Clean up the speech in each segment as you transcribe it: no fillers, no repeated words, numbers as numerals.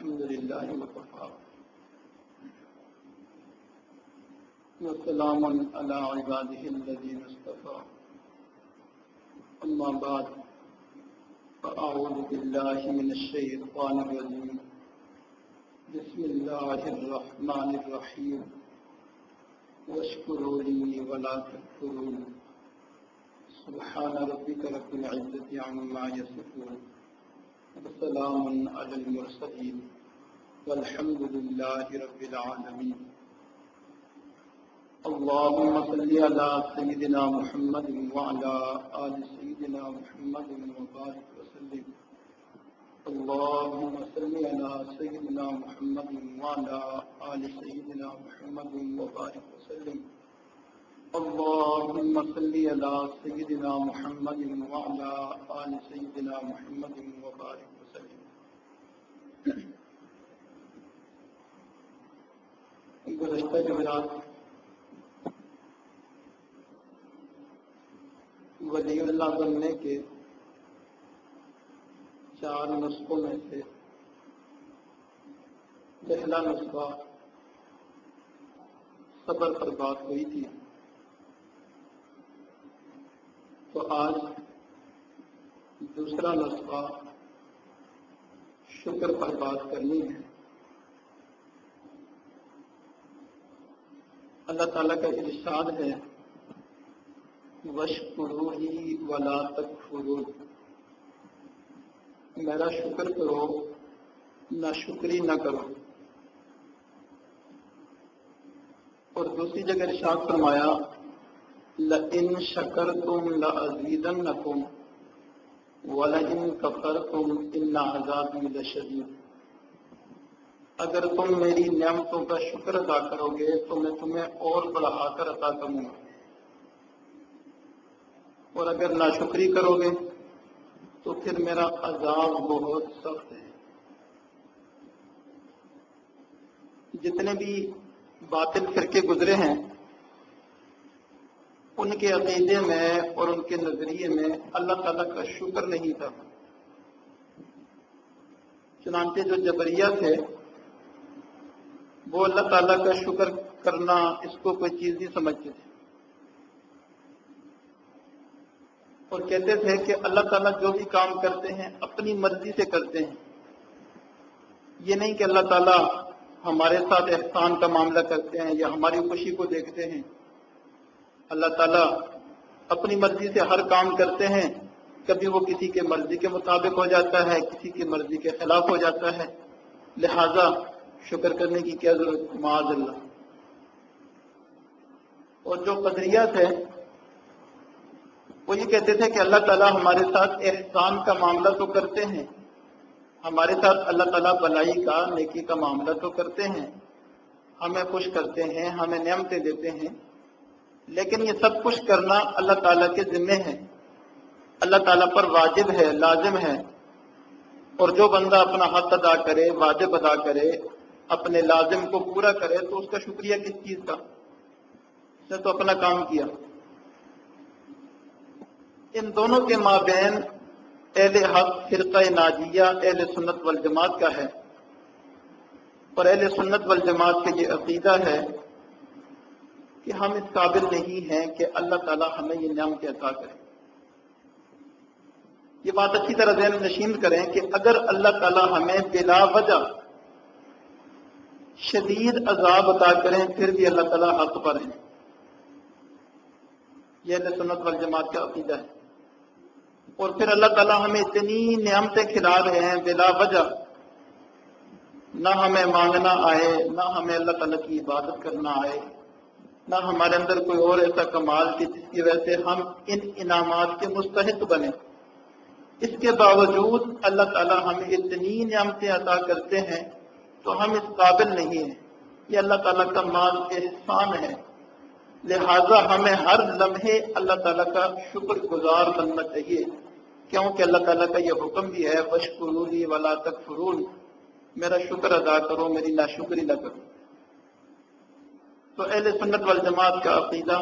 الحمد لله وكفى وسلام على عباده الذين اصطفى أما بعد فأعوذ بالله من الشيطان الرجيم بسم الله الرحمن الرحيم واشكروا لي ولا تكفرون سبحان ربك رب العزة عما يصفون وسلام على المرسلين والحمد لله رب العالمين اللهم صل على سيدنا محمد وعلى آل سيدنا محمد وبارك وسلم اللهم صل على سيدنا محمد وعلى آل سيدنا محمد وبارك وسلم اللهم صل على سيدنا محمد وعلى آل سيدنا محمد وبارك وسلم گزشتہ جمعرات ولی اللہ بننے کے 4 نسخوں میں سے پہلا نسخہ صبر پر بات ہوئی تھی، تو آج دوسرا نسخہ شکر پر بات کرنی ہے۔ اللہ تعالیٰ کا ارشاد ہے وَاشْكُرُونِي وَلَا تَكْفُرُونِ، میرا شکر کرو ناشکری نہ کرو۔ اور دوسری جگہ ارشاد فرمایا لَإِن شَكَرْتُمْ لَأَزِيدَنَّكُمْ وَلَئِن كَفَرْتُمْ إِنَّ عَذَابِي لَشَدِيدٌ، اگر تم میری نعمتوں کا شکر ادا کرو گے تو میں تمہیں اور بڑھا کر عطا کروں گا، اور اگر ناشکری کرو گے تو پھر میرا عذاب بہت سخت ہے۔ جتنے بھی باطل فرقے گزرے ہیں ان کے عقیدے میں اور ان کے نظریے میں اللہ تعالیٰ کا شکر نہیں تھا۔ چنانچہ جو جبریہ تھے وہ اللہ تعالیٰ کا شکر کرنا اس کو کوئی چیز نہیں سمجھتے تھے، اور کہتے تھے کہ اللہ تعالیٰ جو بھی کام کرتے ہیں اپنی مرضی سے کرتے ہیں، یہ نہیں کہ اللہ تعالیٰ ہمارے ساتھ احسان کا معاملہ کرتے ہیں یا ہماری خوشی کو دیکھتے ہیں۔ اللہ تعالیٰ اپنی مرضی سے ہر کام کرتے ہیں، کبھی وہ کسی کے مرضی کے مطابق ہو جاتا ہے، کسی کی مرضی کے خلاف ہو جاتا ہے، لہذا شکر کرنے کی کیا ضرورت، معاذ اللہ۔ اور جو قدریہ تھے وہ یہ کہتے تھے کہ اللہ تعالیٰ ہمارے ساتھ احسان کا معاملہ تو کرتے ہیں، ہمارے ساتھ اللہ تعالیٰ بلائی کا نیکی کا معاملہ تو کرتے ہیں، ہمیں خوش کرتے ہیں، ہمیں نعمتیں دیتے ہیں، لیکن یہ سب کچھ کرنا اللہ تعالیٰ کے ذمے ہے، اللہ تعالیٰ پر واجب ہے، لازم ہے۔ اور جو بندہ اپنا حق ادا کرے، واجب ادا کرے، اپنے لازم کو پورا کرے تو اس کا شکریہ کس چیز کا، اس نے تو اپنا کام کیا۔ ان دونوں کے مابین اہل حق فرقہ ناجیہ اہل سنت والجماعت کا ہے، اور اہل سنت والجماعت کا یہ عقیدہ ہے کہ ہم اس قابل نہیں ہیں کہ اللہ تعالیٰ ہمیں یہ نعمت عطا کرے۔ یہ بات اچھی طرح ذہن نشین کریں کہ اگر اللہ تعالیٰ ہمیں بلا وجہ شدید عذاب عطا کریں پھر بھی اللہ تعالیٰ حق پر ہیں، یہ اہل سنت والجماعت کا عقیدہ ہے۔ اور پھر اللہ تعالیٰ ہمیں اتنی نعمتیں کھلا رہے ہیں بلا وجہ، نہ ہمیں مانگنا آئے، نہ ہمیں اللہ تعالیٰ کی عبادت کرنا آئے، نہ ہمارے اندر کوئی اور ایسا کمال کہ جس کی وجہ سے ہم ان انعامات کے مستحق بنیں، اس کے باوجود اللہ تعالیٰ ہمیں اتنی نعمتیں عطا کرتے ہیں تو ہم اس قابل نہیں ہیں، یہ اللہ تعالیٰ کا محض احسان ہے۔ لہٰذا ہمیں ہر لمحے اللہ تعالیٰ کا شکر گزار بننا چاہیے، کیونکہ اللہ تعالیٰ کا یہ حکم بھی ہے وَاشْكُرُونِي وَلَا تَكْفُرُونِ، میرا شکر ادا کرو، میری ناشکری نہ کرو۔ تو اہل سنت والجماعت کا عقیدہ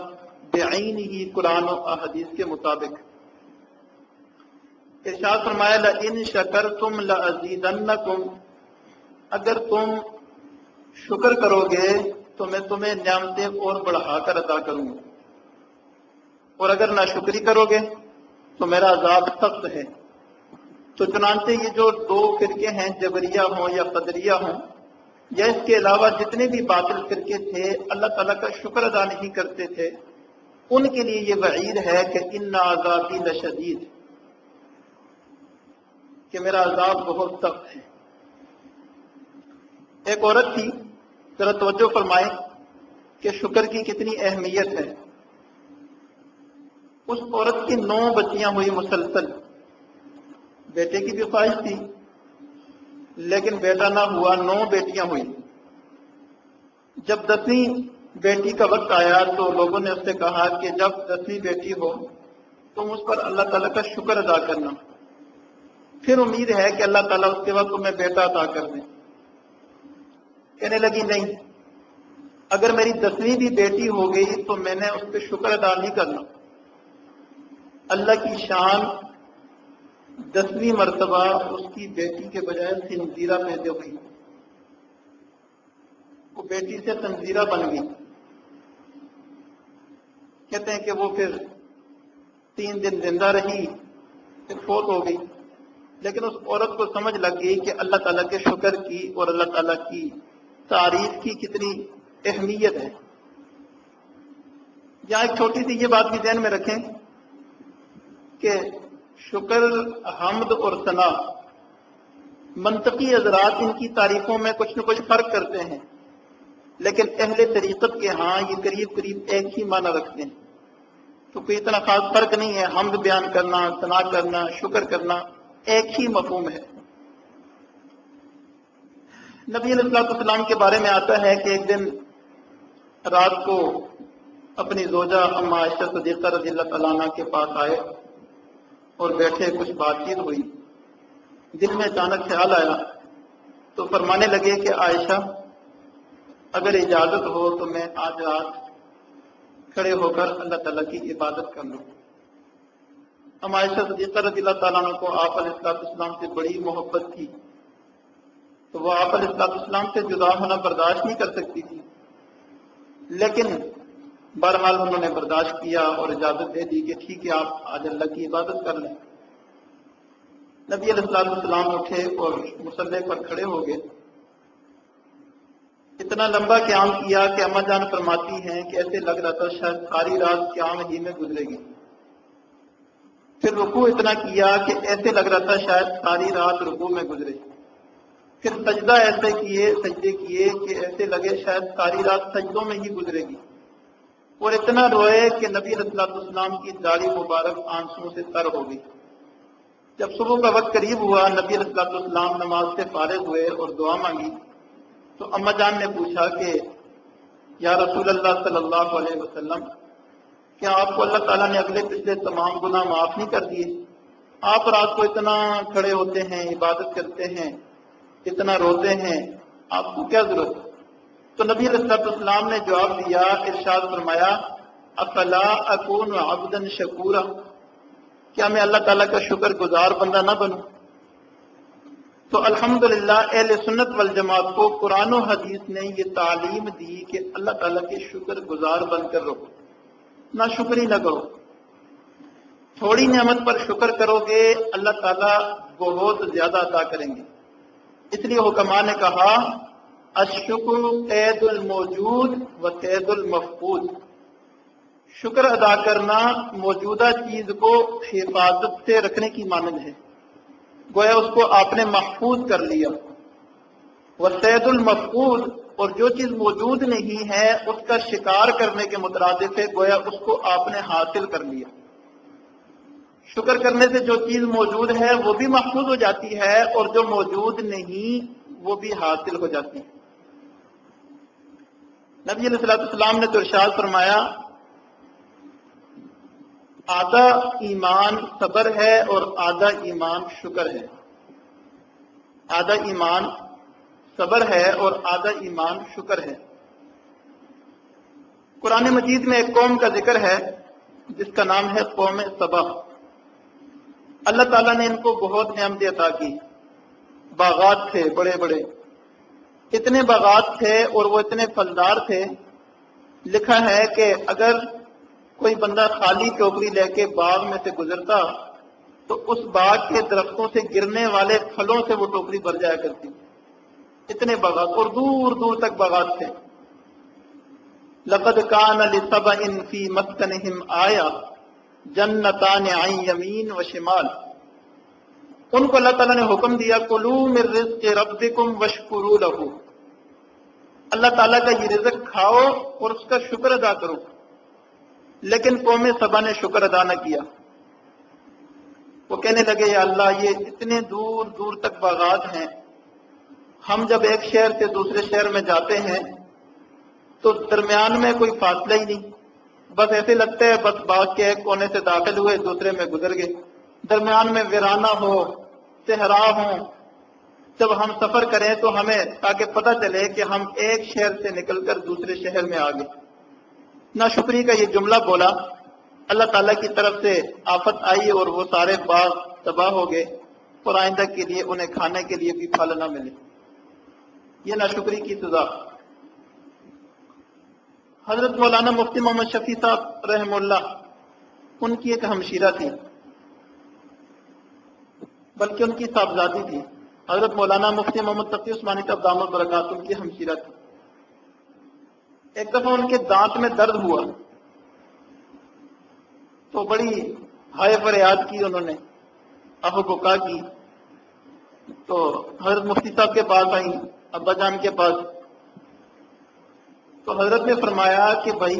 بعینہ قرآن و احادیث کے مطابق ارشاد فرمایا لَإِن شَكَرْتُمْ لَأَزِيدَنَّكُمْ، اگر تم شکر کرو گے تو میں تمہیں نعمتیں اور بڑھا کر عطا کروں گا، اور اگر ناشکری کرو گے تو میرا عذاب سخت ہے۔ تو چنانچہ یہ جو دو فرقے ہیں، جبریہ ہوں یا قدریہ ہوں، یا اس کے علاوہ جتنے بھی باطل فرقے تھے، اللہ تعالیٰ کا شکر ادا نہیں کرتے تھے، ان کے لیے یہ وعید ہے کہ ان عذابی لشدید، کہ میرا عذاب بہت سخت ہے۔ ایک عورت تھی، ذرا توجہ فرمائیں کہ شکر کی کتنی اہمیت ہے۔ اس عورت کی 9 بچیاں ہوئی مسلسل، بیٹے کی بھی خواہش تھی لیکن بیٹا نہ ہوا، 9 بیٹیاں ہوئی۔ جب 10ویں بیٹی کا وقت آیا تو لوگوں نے اس سے کہا کہ جب 10ویں بیٹی ہو تم اس پر اللہ تعالیٰ کا شکر ادا کرنا، پھر امید ہے کہ اللہ تعالیٰ اس کے وقت تمہیں بیٹا عطا کر دیں۔ کہنے لگی نہیں، اگر میری 10ویں بھی بیٹی ہو گئی تو میں نے اس پہ شکر ادا نہیں کرنا۔ اللہ کی شان 10ویں مرتبہ اس کی بیٹی کے بجائے خنزیرہ پیدا ہوئی، وہ بیٹی سے خنزیرہ بن گئی۔ کہتے ہیں کہ وہ پھر 3 دن زندہ رہی، پھر فوت ہو گئی۔ لیکن اس عورت کو سمجھ لگ گئی کہ اللہ تعالیٰ کے شکر کی اور اللہ تعالیٰ کی تعریف کی کتنی اہمیت ہے۔ یہاں ایک چھوٹی سی یہ بات بھی ذہن میں رکھیں کہ شکر، حمد اور ثنا، منطقی حضرات ان کی تعریفوں میں کچھ نہ کچھ فرق کرتے ہیں، لیکن اہل طریقت کے ہاں یہ قریب قریب ایک ہی معنی رکھتے ہیں، تو کوئی اتنا خاص فرق نہیں ہے۔ حمد بیان کرنا، ثنا کرنا، شکر کرنا ایک ہی مفہوم ہے۔ نبی علیہ السلام کے بارے میں آتا ہے کہ ایک دن رات کو اپنی زوجہ اما عائشہ صدیقہ رضی اللہ تعالیٰ عنہ کے پاس آئے اور بیٹھے، کچھ بات چیت ہوئی۔ دل میں اچانک خیال آیا تو فرمانے لگے کہ عائشہ اگر اجازت ہو تو میں آج رات کھڑے ہو کر اللہ تعالیٰ کی عبادت کر لوں۔ اما عائشہ صدیقہ رضی اللہ تعالیٰ عنہ کو آپ علیہ السلام سے بڑی محبت تھی، تو وہ آپ علیہ السلام سے جدا ہونا برداشت نہیں کر سکتی تھی، لیکن بہرحال انہوں نے برداشت کیا اور اجازت دے دی کہ ٹھیک ہے، آپ آج اللہ کی عبادت کر لیں۔ نبی علیہ السلام اٹھے اور مصلی پر کھڑے ہو گئے۔ اتنا لمبا قیام کیا کہ اما جان فرماتی ہیں کہ ایسے لگ رہا تھا شاید ساری رات قیام ہی میں گزرے گی۔ پھر رکوع اتنا کیا کہ ایسے لگ رہا تھا شاید ساری رات رکوع میں گزرے۔ پھر سجدہ ایسے سجدے کیے کہ ایسے لگے شاید ساری رات سجدوں میں ہی گزرے گی، اور اتنا روئے کہ نبی علیہ السلام کی داڑھی مبارک آنسوؤں سے تر ہو گئی۔ جب صبح کا وقت قریب ہوا، نبی علیہ السلام نماز سے فارغ ہوئے اور دعا مانگی، تو اما جان نے پوچھا کہ یا رسول اللہ صلی اللہ علیہ وسلم، کیا آپ کو اللہ تعالیٰ نے اگلے پچھلے تمام گناہ معاف نہیں کر دیے؟ آپ رات کو اتنا کھڑے ہوتے ہیں، عبادت کرتے ہیں، اتنا روتے ہیں، آپ کو کیا ضرورت؟ تو نبی علیہ السلام نے جواب دیا، ارشاد فرمایا افلا اکون عبدا شکورا، کیا میں اللہ تعالیٰ کا شکر گزار بندہ نہ بنوں؟ تو الحمدللہ اہل سنت والجماعت کو قرآن و حدیث نے یہ تعلیم دی کہ اللہ تعالیٰ کے شکر گزار بن کر رہو، نہ شکری نہ کرو۔ تھوڑی نعمت پر شکر کرو گے، اللہ تعالیٰ بہت زیادہ عطا کریں گے۔ اس لیے حکماء نے کہا الشکر قید الموجود و قید المفقود، شکر ادا کرنا موجودہ چیز کو حفاظت سے رکھنے کی مانند ہے، گویا اس کو آپ نے محفوظ کر لیا۔ و قید المفقود، اور جو چیز موجود نہیں ہے اس کا شکار کرنے کے مترادف ہے، گویا اس کو آپ نے حاصل کر لیا۔ شکر کرنے سے جو چیز موجود ہے وہ بھی محفوظ ہو جاتی ہے، اور جو موجود نہیں وہ بھی حاصل ہو جاتی ہے۔ نبی علیہ السلام نے تو ارشاد فرمایا آدھا ایمان صبر ہے اور آدھا ایمان شکر ہے۔ آدھا ایمان صبر ہے اور آدھا ایمان شکر ہے۔ قرآن مجید میں ایک قوم کا ذکر ہے جس کا نام ہے قوم سبا۔ اللہ تعالیٰ نے ان کو بہت نعمتیں عطا کی، باغات تھے بڑے بڑے، اتنے باغات تھے اور وہ اتنے پھلدار تھے، لکھا ہے کہ اگر کوئی بندہ خالی ٹوکری لے کے باغ میں سے گزرتا تو اس باغ کے درختوں سے گرنے والے پھلوں سے وہ ٹوکری بھر جایا کرتی، اتنے باغات، اور دور دور تک باغات تھے۔ لقد کان لسبأ فی مسکنہم آیہ جنتان عن یمین و شمال، ان کو اللہ تعالیٰ نے حکم دیا کلوا من رزق ربکم واشکروا لہ، اللہ تعالیٰ کا یہ رزق کھاؤ اور اس کا شکر ادا کرو، لیکن قوم سبا نے شکر ادا نہ کیا۔ وہ کہنے لگے یا اللہ یہ اتنے دور دور تک باغات ہیں، ہم جب ایک شہر سے دوسرے شہر میں جاتے ہیں تو درمیان میں کوئی فاصلہ ہی نہیں، بس ایسے لگتا ہے بس باغ کے ایک کونے سے داخل ہوئے دوسرے میں گزر گئے، درمیان میں ویرانہ ہو، صحرا ہو، جب ہم سفر کریں تو ہمیں تاکہ پتہ چلے کہ ہم ایک شہر سے نکل کر دوسرے شہر میں آ گئے۔ ناشکری کا یہ جملہ بولا، اللہ تعالیٰ کی طرف سے آفت آئی اور وہ سارے باغ تباہ ہو گئے اور آئندہ کے لیے انہیں کھانے کے لیے بھی پھل نہ ملے۔ یہ ناشکری کی سزا۔ حضرت مولانا مفتی محمد شفیع صاحب رحمہ اللہ، ان کی ایک ہمشیرہ تھی، بلکہ ان کی صاحبزادی تھی۔ حضرت مولانا مفتی محمد تقی عثمانی صاحب دامت برکات ان کی ہمشیرہ تھی۔ ایک دفعہ ان کے دانت میں درد ہوا تو بڑی ہائے فریاد کی انہوں نے، آہ و بکا کی، تو حضرت مفتی صاحب کے پاس آئیں، ابا جان کے پاس، تو حضرت نے فرمایا کہ بھائی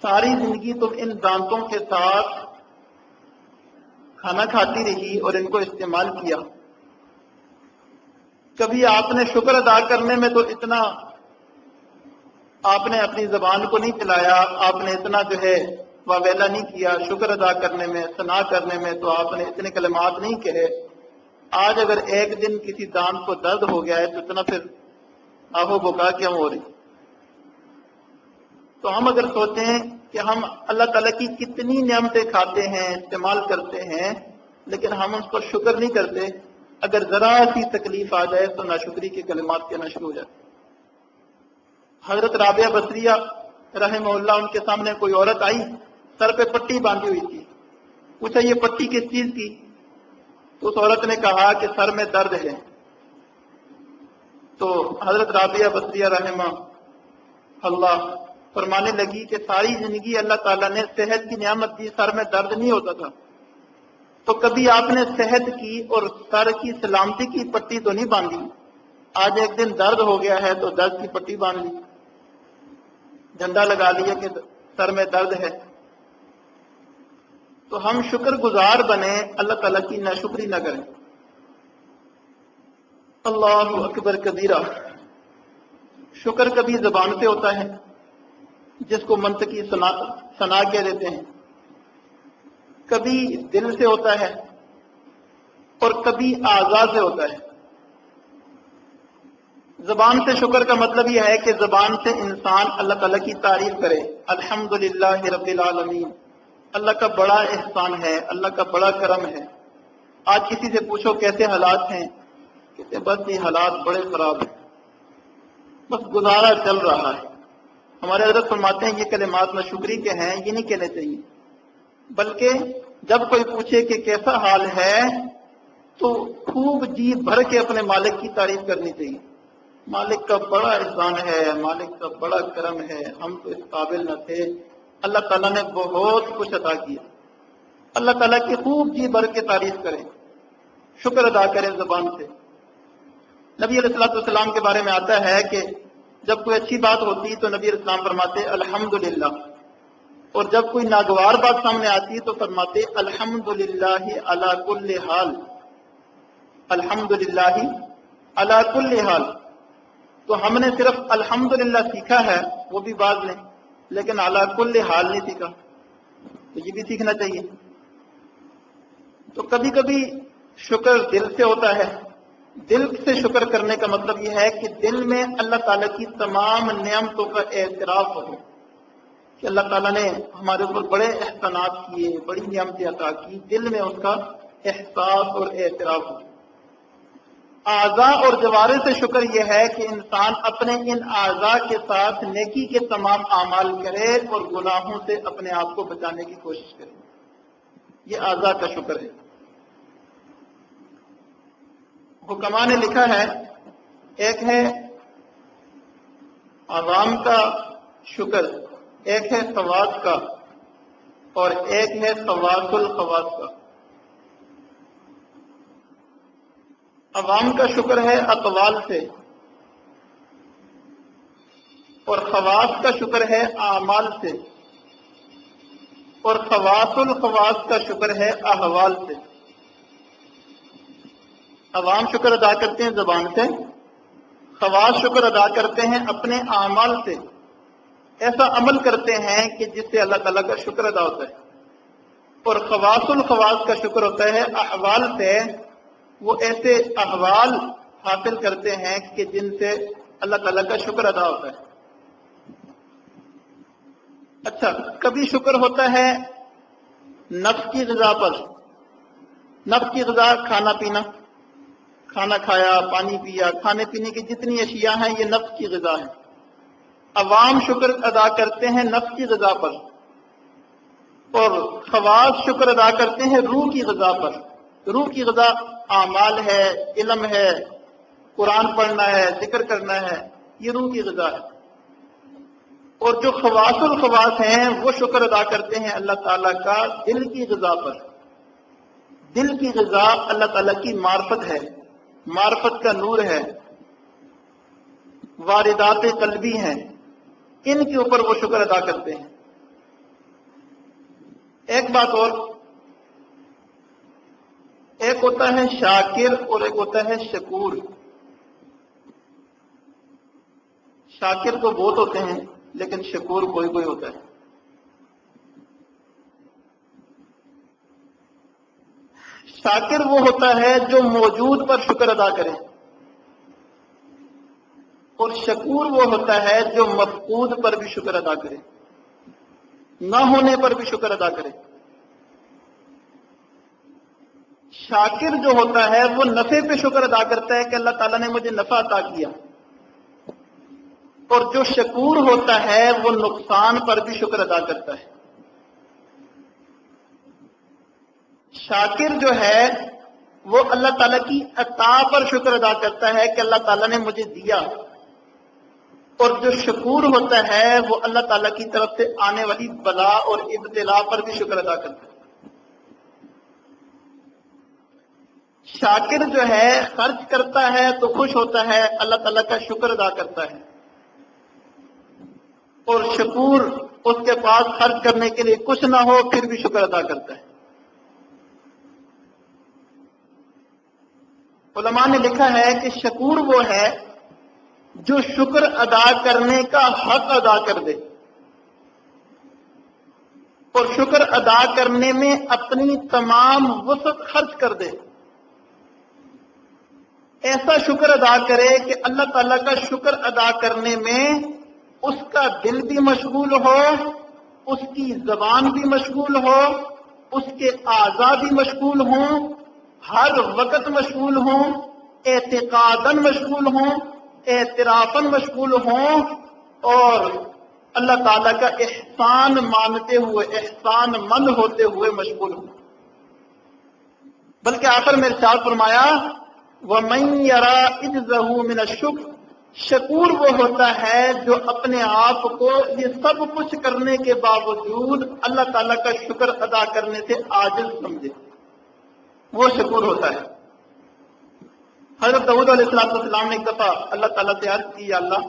ساری زندگی تم ان دانتوں کے ساتھ کھانا کھاتی رہی اور ان کو استعمال کیا، کبھی آپ نے شکر ادا کرنے میں تو اتنا آپ نے اپنی زبان کو نہیں چلایا، آپ نے اتنا جو ہے واویلا نہیں کیا شکر ادا کرنے میں، ثنا کرنے میں، تو آپ نے اتنے کلمات نہیں کہے۔ آج اگر ایک دن کسی دانت کو درد ہو گیا ہے تو اتنا پھر آہ و بکا کیوں ہو رہی؟ تو ہم اگر سوچیں کہ ہم اللہ تعالیٰ کی کتنی نعمتیں کھاتے ہیں، استعمال کرتے ہیں، لیکن ہم اس کو شکر نہیں کرتے، اگر ذرا سی تکلیف آ جائے تو ناشکری کے کلمات کہنا شروع ہو جاتے۔ حضرت رابعہ بصریہ رحمہ اللہ، ان کے سامنے کوئی عورت آئی، سر پہ پٹی باندھی ہوئی تھی، پوچھا یہ پٹی کس چیز کی؟ تو اس عورت نے کہا کہ سر میں درد ہے۔ تو حضرت رابعہ بصریہ رحمہ اللہ فرمانے لگی کہ ساری زندگی اللہ تعالیٰ نے صحت کی نعمت دی، سر میں درد نہیں ہوتا تھا، تو کبھی آپ نے صحت کی اور سر کی سلامتی کی پٹی تو نہیں باندھی، آج ایک دن درد ہو گیا ہے تو درد کی پٹی باندھ لی، جھنڈا لگا لیا کہ سر میں درد ہے۔ تو ہم شکر گزار بنے، اللہ تعالیٰ کی ناشکری نہ کریں۔ اللہ اکبر کبیرہ۔ شکر کبھی زبان سے ہوتا ہے جس کو منطقی ثنا کہہ دیتے ہیں، کبھی دل سے ہوتا ہے اور کبھی اعضاء سے ہوتا ہے۔ زبان سے شکر کا مطلب یہ ہے کہ زبان سے انسان اللہ تعالیٰ کی تعریف کرے، الحمدللہ رب العالمین، اللہ کا بڑا احسان ہے، اللہ کا بڑا کرم ہے۔ آج کسی سے پوچھو کیسے حالات ہیں، کہتے بس یہ حالات بڑے خراب ہیں، بس گزارا چل رہا ہے۔ ہمارے حضرت فرماتے ہیں یہ کلمات ناشکری کے ہیں، یہ نہیں کہنے چاہیے، بلکہ جب کوئی پوچھے کہ کیسا حال ہے تو خوب جی بھر کے اپنے مالک کی تعریف کرنی چاہیے۔ مالک کا بڑا احسان ہے، مالک کا بڑا کرم ہے، ہم تو اس قابل نہ تھے، اللہ تعالیٰ نے بہت کچھ عطا کیا۔ اللہ تعالیٰ کی خوب جی بھر کے تعریف کریں، شکر ادا کریں زبان سے۔ نبی علیہ السلام کے بارے میں آتا ہے کہ جب کوئی اچھی بات ہوتی تو نبی علیہ السلام فرماتے الحمدللہ، اور جب کوئی ناگوار بات سامنے آتی تو فرماتے الحمدللہ علی کل حال، الحمدللہ علی کل حال۔ تو ہم نے صرف الحمدللہ سیکھا ہے، وہ بھی بعض نے، لیکن علی کل حال نہیں سیکھا، تو یہ بھی سیکھنا چاہیے۔ تو کبھی کبھی شکر دل سے ہوتا ہے۔ دل سے شکر کرنے کا مطلب یہ ہے کہ دل میں اللہ تعالیٰ کی تمام نعمتوں کا اعتراف ہو کہ اللہ تعالیٰ نے ہمارے اوپر بڑے احسانات کیے، بڑی نعمتیں عطا کی، دل میں اس کا احساس اور اعتراف ہو۔ اعضاء اور جوارح سے شکر یہ ہے کہ انسان اپنے ان اعضاء کے ساتھ نیکی کے تمام اعمال کرے اور گناہوں سے اپنے آپ کو بچانے کی کوشش کرے. یہ اعضاء کا شکر ہے. حکماء نے لکھا ہے ایک ہے عوام کا شکر، ایک ہے خواص کا، اور ایک ہے خواص الخواص کا. عوام کا شکر ہے اقوال سے، اور خواص کا شکر ہے اعمال سے، اور خواص الخواص کا شکر ہے احوال سے. عوام شکر ادا کرتے ہیں زبان سے، خواص شکر ادا کرتے ہیں اپنے اعمال سے، ایسا عمل کرتے ہیں کہ جس سے اللہ تعالیٰ کا شکر ادا ہوتا ہے. اور خواص الخواص کا شکر ہوتا ہے احوال سے، وہ ایسے احوال حاصل کرتے ہیں کہ جن سے اللہ تعالیٰ کا شکر ادا ہوتا ہے. اچھا، کبھی شکر ہوتا ہے نفس کی غذا پر. نفس کی غذا کھانا پینا، کھانا کھایا، پانی پیا، کھانے پینے کی جتنی اشیاء ہیں یہ نفس کی غذا ہے. عوام شکر ادا کرتے ہیں نفس کی غذا پر، اور خواص شکر ادا کرتے ہیں روح کی غذا پر. روح کی غذا اعمال ہے، علم ہے، قرآن پڑھنا ہے، ذکر کرنا ہے، یہ روح کی غذا ہے. اور جو خواص الخواص ہیں وہ شکر ادا کرتے ہیں اللہ تعالیٰ کا دل کی غذا پر. دل کی غذا اللہ تعالیٰ کی معرفت ہے، معرفت کا نور ہے، واردات قلبی ہیں، ان کے اوپر وہ شکر ادا کرتے ہیں. ایک بات اور، ایک ہوتا ہے شاکر اور ایک ہوتا ہے شکور. شاکر تو بہت ہوتے ہیں لیکن شکور کوئی کوئی ہوتا ہے. شاکر وہ ہوتا ہے جو موجود پر شکر ادا کرے، اور شکور وہ ہوتا ہے جو مفقود پر بھی شکر ادا کرے، نہ ہونے پر بھی شکر ادا کرے. شاکر جو ہوتا ہے وہ نفع پہ شکر ادا کرتا ہے کہ اللہ تعالیٰ نے مجھے نفع عطا کیا، اور جو شکور ہوتا ہے وہ نقصان پر بھی شکر ادا کرتا ہے. شاکر جو ہے وہ اللہ تعالیٰ کی عطا پر شکر ادا کرتا ہے کہ اللہ تعالیٰ نے مجھے دیا، اور جو شکور ہوتا ہے وہ اللہ تعالیٰ کی طرف سے آنے والی بلا اور ابتلا پر بھی شکر ادا کرتا ہے. شاکر جو ہے خرچ کرتا ہے تو خوش ہوتا ہے، اللہ تعالیٰ کا شکر ادا کرتا ہے. اور شکور اس کے پاس خرچ کرنے کے لیے کچھ نہ ہو پھر بھی شکر ادا کرتا ہے. علماء نے لکھا ہے کہ شکور وہ ہے جو شکر ادا کرنے کا حق ادا کر دے اور شکر ادا کرنے میں اپنی تمام وسعت خرچ کر دے. ایسا شکر ادا کرے کہ اللہ تعالیٰ کا شکر ادا کرنے میں اس کا دل بھی مشغول ہو، اس کی زبان بھی مشغول ہو، اس کے اعضاء بھی مشغول ہوں، ہر وقت مشغول ہوں، اعتقاداً مشغول ہوں، اعترافاً مشغول ہوں، اور اللہ تعالیٰ کا احسان مانتے ہوئے، احسان مند ہوتے ہوئے مشغول ہوں. بلکہ آخر میں ارشاد فرمایا وَمَن يَرَى عِجْزَهُ مِنَ الشُّكْرِ، شکور وہ ہوتا ہے جو اپنے آپ کو یہ سب کچھ کرنے کے باوجود اللہ تعالیٰ کا شکر ادا کرنے سے عاجز سمجھے، وہ شکور ہوتا ہے. حضرت داؤد علیہ السلام نے ایک دفعہ اللہ تعالیٰ سے عرض کی، یا اللہ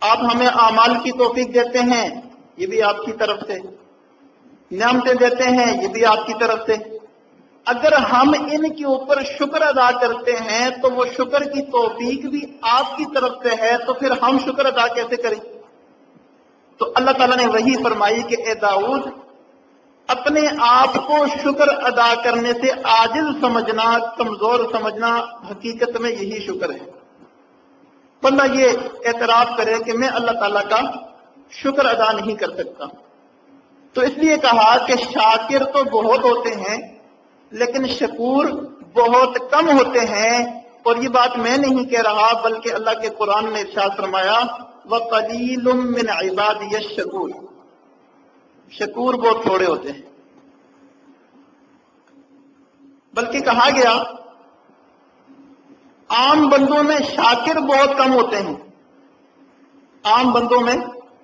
آپ ہمیں اعمال کی توفیق دیتے ہیں، یہ بھی آپ کی طرف سے، نعمتیں دیتے ہیں، یہ بھی آپ کی طرف سے، اگر ہم ان کے اوپر شکر ادا کرتے ہیں تو وہ شکر کی توفیق بھی آپ کی طرف سے ہے، تو پھر ہم شکر ادا کیسے کریں؟ تو اللہ تعالیٰ نے وہی فرمائی کہ اے داؤد، اپنے آپ کو شکر ادا کرنے سے عاجز سمجھنا، کمزور سمجھنا، حقیقت میں یہی شکر ہے. بندہ یہ اعتراف کرے کہ میں اللہ تعالیٰ کا شکر ادا نہیں کر سکتا. تو اس لیے کہا کہ شاکر تو بہت ہوتے ہیں لیکن شکور بہت کم ہوتے ہیں، اور یہ بات میں نہیں کہہ رہا بلکہ اللہ کے قرآن نے ارشاد فرمایا وَقَلِيلٌ مِّنْ عِبَادِيَ الشَّكُورُ، شکور بہت تھوڑے ہوتے ہیں۔ بلکہ کہا گیا عام بندوں میں شاکر بہت کم ہوتے ہیں، عام بندوں میں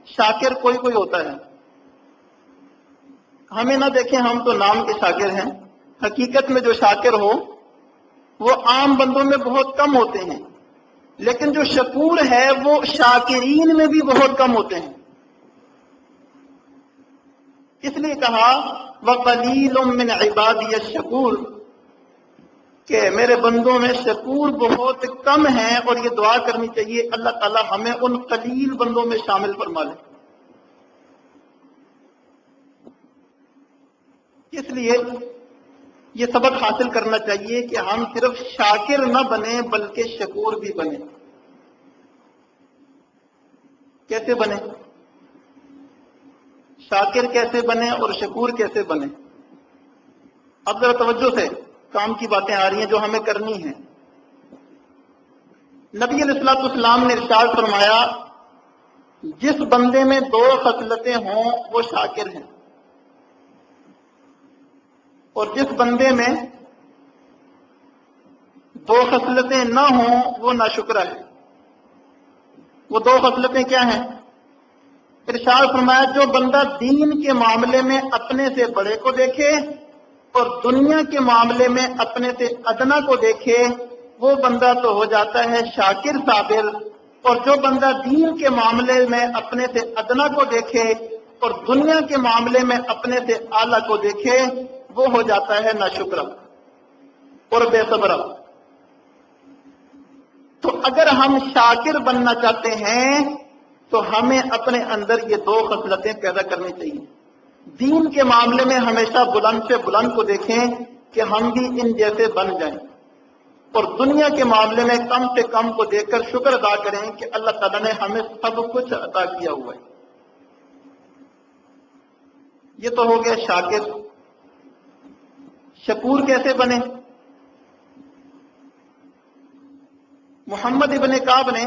شاکر کوئی کوئی ہوتا ہے۔ ہمیں نہ دیکھیں، ہم تو نام کے شاکر ہیں، حقیقت میں جو شاکر ہو وہ عام بندوں میں بہت کم ہوتے ہیں، لیکن جو شکور ہے وہ شاکرین میں بھی بہت کم ہوتے ہیں۔ اس لیے کہا وَقَلِيلٌ مِّنْ عِبَادِيَ الشَّكُورُ کہ میرے بندوں میں شکور بہت کم ہیں، اور یہ دعا کرنی چاہیے اللہ تعالی ہمیں ان قلیل بندوں میں شامل فرما لے۔ اس لیے یہ سبق حاصل کرنا چاہیے کہ ہم صرف شاکر نہ بنیں بلکہ شکور بھی بنیں۔ کیسے بنیں؟ شاکر کیسے بنیں اور شکور کیسے بنیں؟ اب ذرا توجہ سے کام کی باتیں آ رہی ہیں جو ہمیں کرنی ہیں۔ نبی علیہ الصلوۃ والسلام نے ارشاد فرمایا جس بندے میں دو خصلتیں ہوں وہ شاکر ہیں، اور جس بندے میں دو خصلتیں نہ ہوں وہ ناشکرا ہے۔ وہ دو خصلتیں کیا ہیں؟ ارشاد فرمایا جو بندہ دین کے معاملے میں اپنے سے بڑے کو دیکھے اور دنیا کے معاملے میں اپنے سے ادنا کو دیکھے، وہ بندہ تو ہو جاتا ہے شاکر صابر، اور جو بندہ دین کے معاملے میں اپنے سے ادنا کو دیکھے اور دنیا کے معاملے میں اپنے سے اعلیٰ کو دیکھے وہ ہو جاتا ہے ناشکر اور بے صبر۔ تو اگر ہم شاکر بننا چاہتے ہیں تو ہمیں اپنے اندر یہ دو خصلتیں پیدا کرنی چاہیے۔ دین کے معاملے میں ہمیشہ بلند سے بلند کو دیکھیں کہ ہم بھی ان جیسے بن جائیں، اور دنیا کے معاملے میں کم سے کم کو دیکھ کر شکر ادا کریں کہ اللہ تعالیٰ نے ہمیں سب کچھ عطا کیا ہوا ہے۔ یہ تو ہو گیا شاکر۔ شکور کیسے بنے؟ محمد ابن کعب نے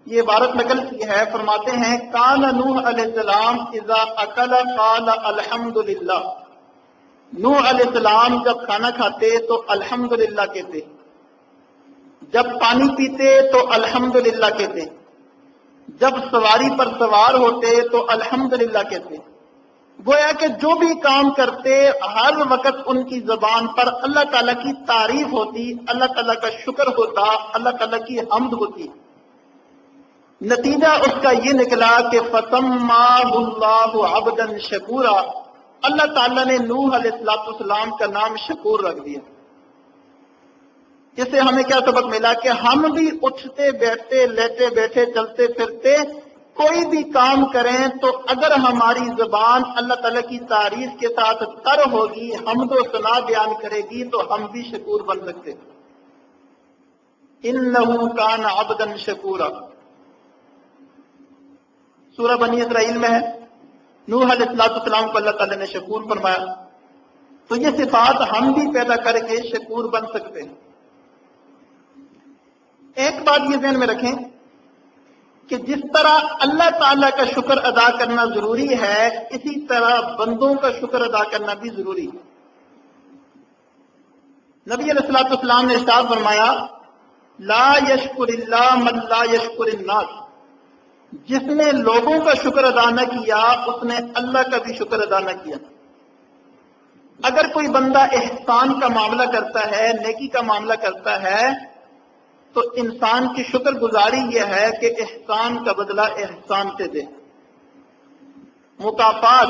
یہ عبارت نقل کی ہے، فرماتے ہیں کان نوح علیہ السلام اذا اکل قال الحمدللہ، نوح علیہ السلام جب کھانا کھاتے تو الحمدللہ کہتے، جب پانی پیتے تو الحمدللہ کہتے، جب سواری پر سوار ہوتے تو الحمدللہ کہتے۔ گویا کہ جو بھی کام کرتے ہر وقت ان کی زبان پر اللہ تعالیٰ کی تعریف ہوتی، اللہ تعالیٰ کا شکر ہوتا، اللہ تعالیٰ کی حمد ہوتی۔ نتیجہ اس کا یہ نکلا کہ فَسَمَّاهُ اللَّهُ عَبْدًا شَكُورًا، اللہ تعالیٰ نے نوح علیہ السلام کا نام شکور رکھ دیا۔ اس سے ہمیں کیا سبق ملا کہ ہم بھی اٹھتے بیٹھتے لیٹے بیٹھے چلتے پھرتے کوئی بھی کام کریں تو اگر ہماری زبان اللہ تعالیٰ کی تعریف کے ساتھ تر ہوگی، حمد و ثنا بیان کرے گی، تو ہم بھی شکور بن سکتے۔ إِنَّهُ كَانَ عَبْدًا شَكُورًا، سورہ بنی اسرائیل میں ہے۔ نوح علیہ السلام کو اللہ تعالیٰ نے شکور فرمایا، تو یہ صفات ہم بھی پیدا کر کے شکور بن سکتے ہیں۔ ایک بات یہ ذہن میں رکھیں کہ جس طرح اللہ تعالیٰ کا شکر ادا کرنا ضروری ہے، اسی طرح بندوں کا شکر ادا کرنا بھی ضروری ہے۔ نبی علیہ السلام نے ارشاد فرمایا لا یشکر اللہ من لا یشکر الناس، جس نے لوگوں کا شکر ادا نہ کیا اس نے اللہ کا بھی شکر ادا نہ کیا۔ اگر کوئی بندہ احسان کا معاملہ کرتا ہے، نیکی کا معاملہ کرتا ہے، تو انسان کی شکر گزاری یہ ہے کہ احسان کا بدلہ احسان سے دے، مکافات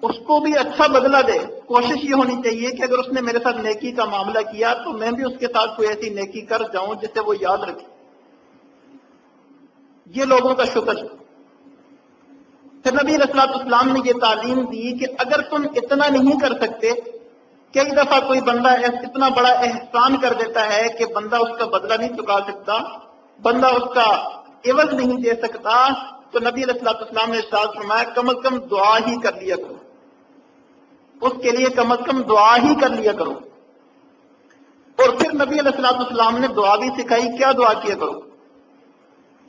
اس کو بھی اچھا بدلہ دے۔ کوشش یہ ہونی چاہیے کہ اگر اس نے میرے ساتھ نیکی کا معاملہ کیا تو میں بھی اس کے ساتھ کوئی ایسی نیکی کر جاؤں جسے وہ یاد رکھے۔ یہ لوگوں کا شکر۔ پھر نبی علیہ السلام نے یہ تعلیم دی کہ اگر تم اتنا نہیں کر سکتے، کئی دفعہ کوئی بندہ اتنا بڑا احسان کر دیتا ہے کہ بندہ اس کا بدلہ نہیں چکا سکتا، بندہ اس کا عوض نہیں دے سکتا، تو نبی علیہ السلام نے ارشاد فرمایا کم از کم دعا ہی کر لیا کرو۔ اس کے لیے کم از کم دعا ہی کر لیا کرو۔ اور پھر نبی علیہ الصلوۃ والسلام نے دعا بھی سکھائی، کیا دعا کیا کرو؟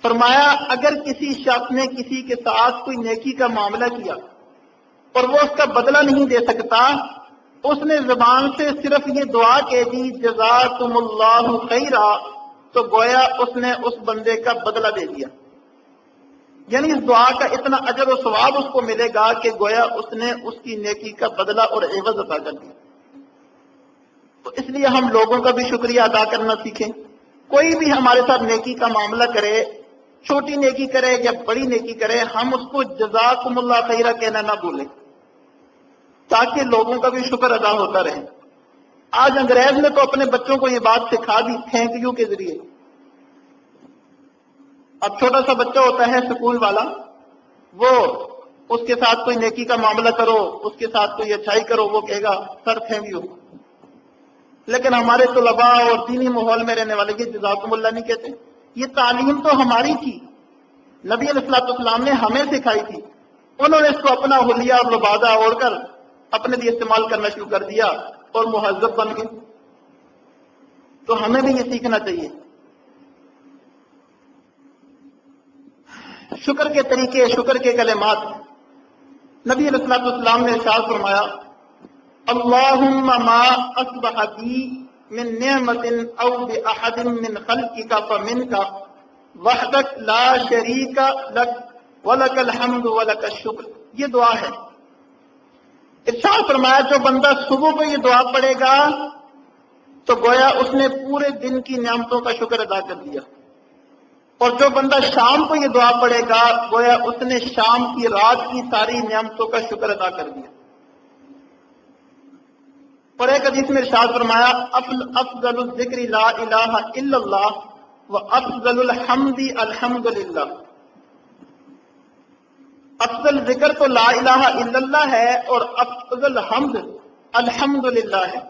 فرمایا اگر کسی شخص نے کسی کے ساتھ کوئی نیکی کا معاملہ کیا اور وہ اس کا بدلہ نہیں دے سکتا، اس نے زبان سے صرف یہ دعا کہہ دی جزاکم اللہ خیرا، تو گویا اس نے اس بندے کا بدلہ دے دیا، یعنی اس دعا کا اتنا اجر و ثواب اس کو ملے گا کہ گویا اس نے اس کی نیکی کا بدلہ اور عوض عطا کر دیا۔ تو اس لیے ہم لوگوں کا بھی شکریہ ادا کرنا سیکھیں۔ کوئی بھی ہمارے ساتھ نیکی کا معاملہ کرے، چھوٹی نیکی کرے یا بڑی نیکی کرے، ہم اس کو جزاکم اللہ خیرا کہنا نہ بھولیں، تاکہ لوگوں کا بھی شکر ادا ہوتا رہے۔ آج انگریز نے تو اپنے بچوں کو یہ بات سکھا دی تھینک یو کے ذریعے۔ اب چھوٹا سا بچہ ہوتا ہے سکول والا، وہ اس کے ساتھ کوئی نیکی کا معاملہ کرو، اس کے ساتھ کوئی اچھائی کرو، وہ کہے گا سر تھینک یو۔ لیکن ہمارے طلباء اور دینی ماحول میں رہنے والے یہ جزاکم اللہ نہیں کہتے۔ یہ تعلیم تو ہماری تھی، نبی علیہ الصلوۃ والسلام نے ہمیں سکھائی تھی، انہوں نے اس کو اپنا حلیہ اور لبادہ اوڑھ کر اپنے لیے استعمال کرنا شروع کر دیا اور مہذب بن گئے۔ تو ہمیں بھی یہ سیکھنا چاہیے۔ شکر کے طریقے، شکر کے کلمات، نبی علیہ الصلوۃ والسلام نے ارشاد فرمایا اللہم ما اصبح بی من نعمت او باحد من خلقک فمنک وحدک لا شریک لک ولک الحمد ولک الشکر۔ یہ دعا ہے۔ ارشاد فرمایا جو بندہ صبح کو یہ دعا پڑھے گا تو گویا اس نے پورے دن کی نعمتوں کا شکر ادا کر دیا، اور جو بندہ شام کو یہ دعا پڑھے گا گویا اس نے شام کی رات کی ساری نعمتوں کا شکر ادا کر دیا۔ اور ایک حدیث میں ارشاد فرمایا افضل الذکر لا الہ الا اللہ وافضل الحمد الحمدللہ۔ افضل ذکر تو لا الہ الا اللہ ہے اور افضل حمد الحمدللہ ہے۔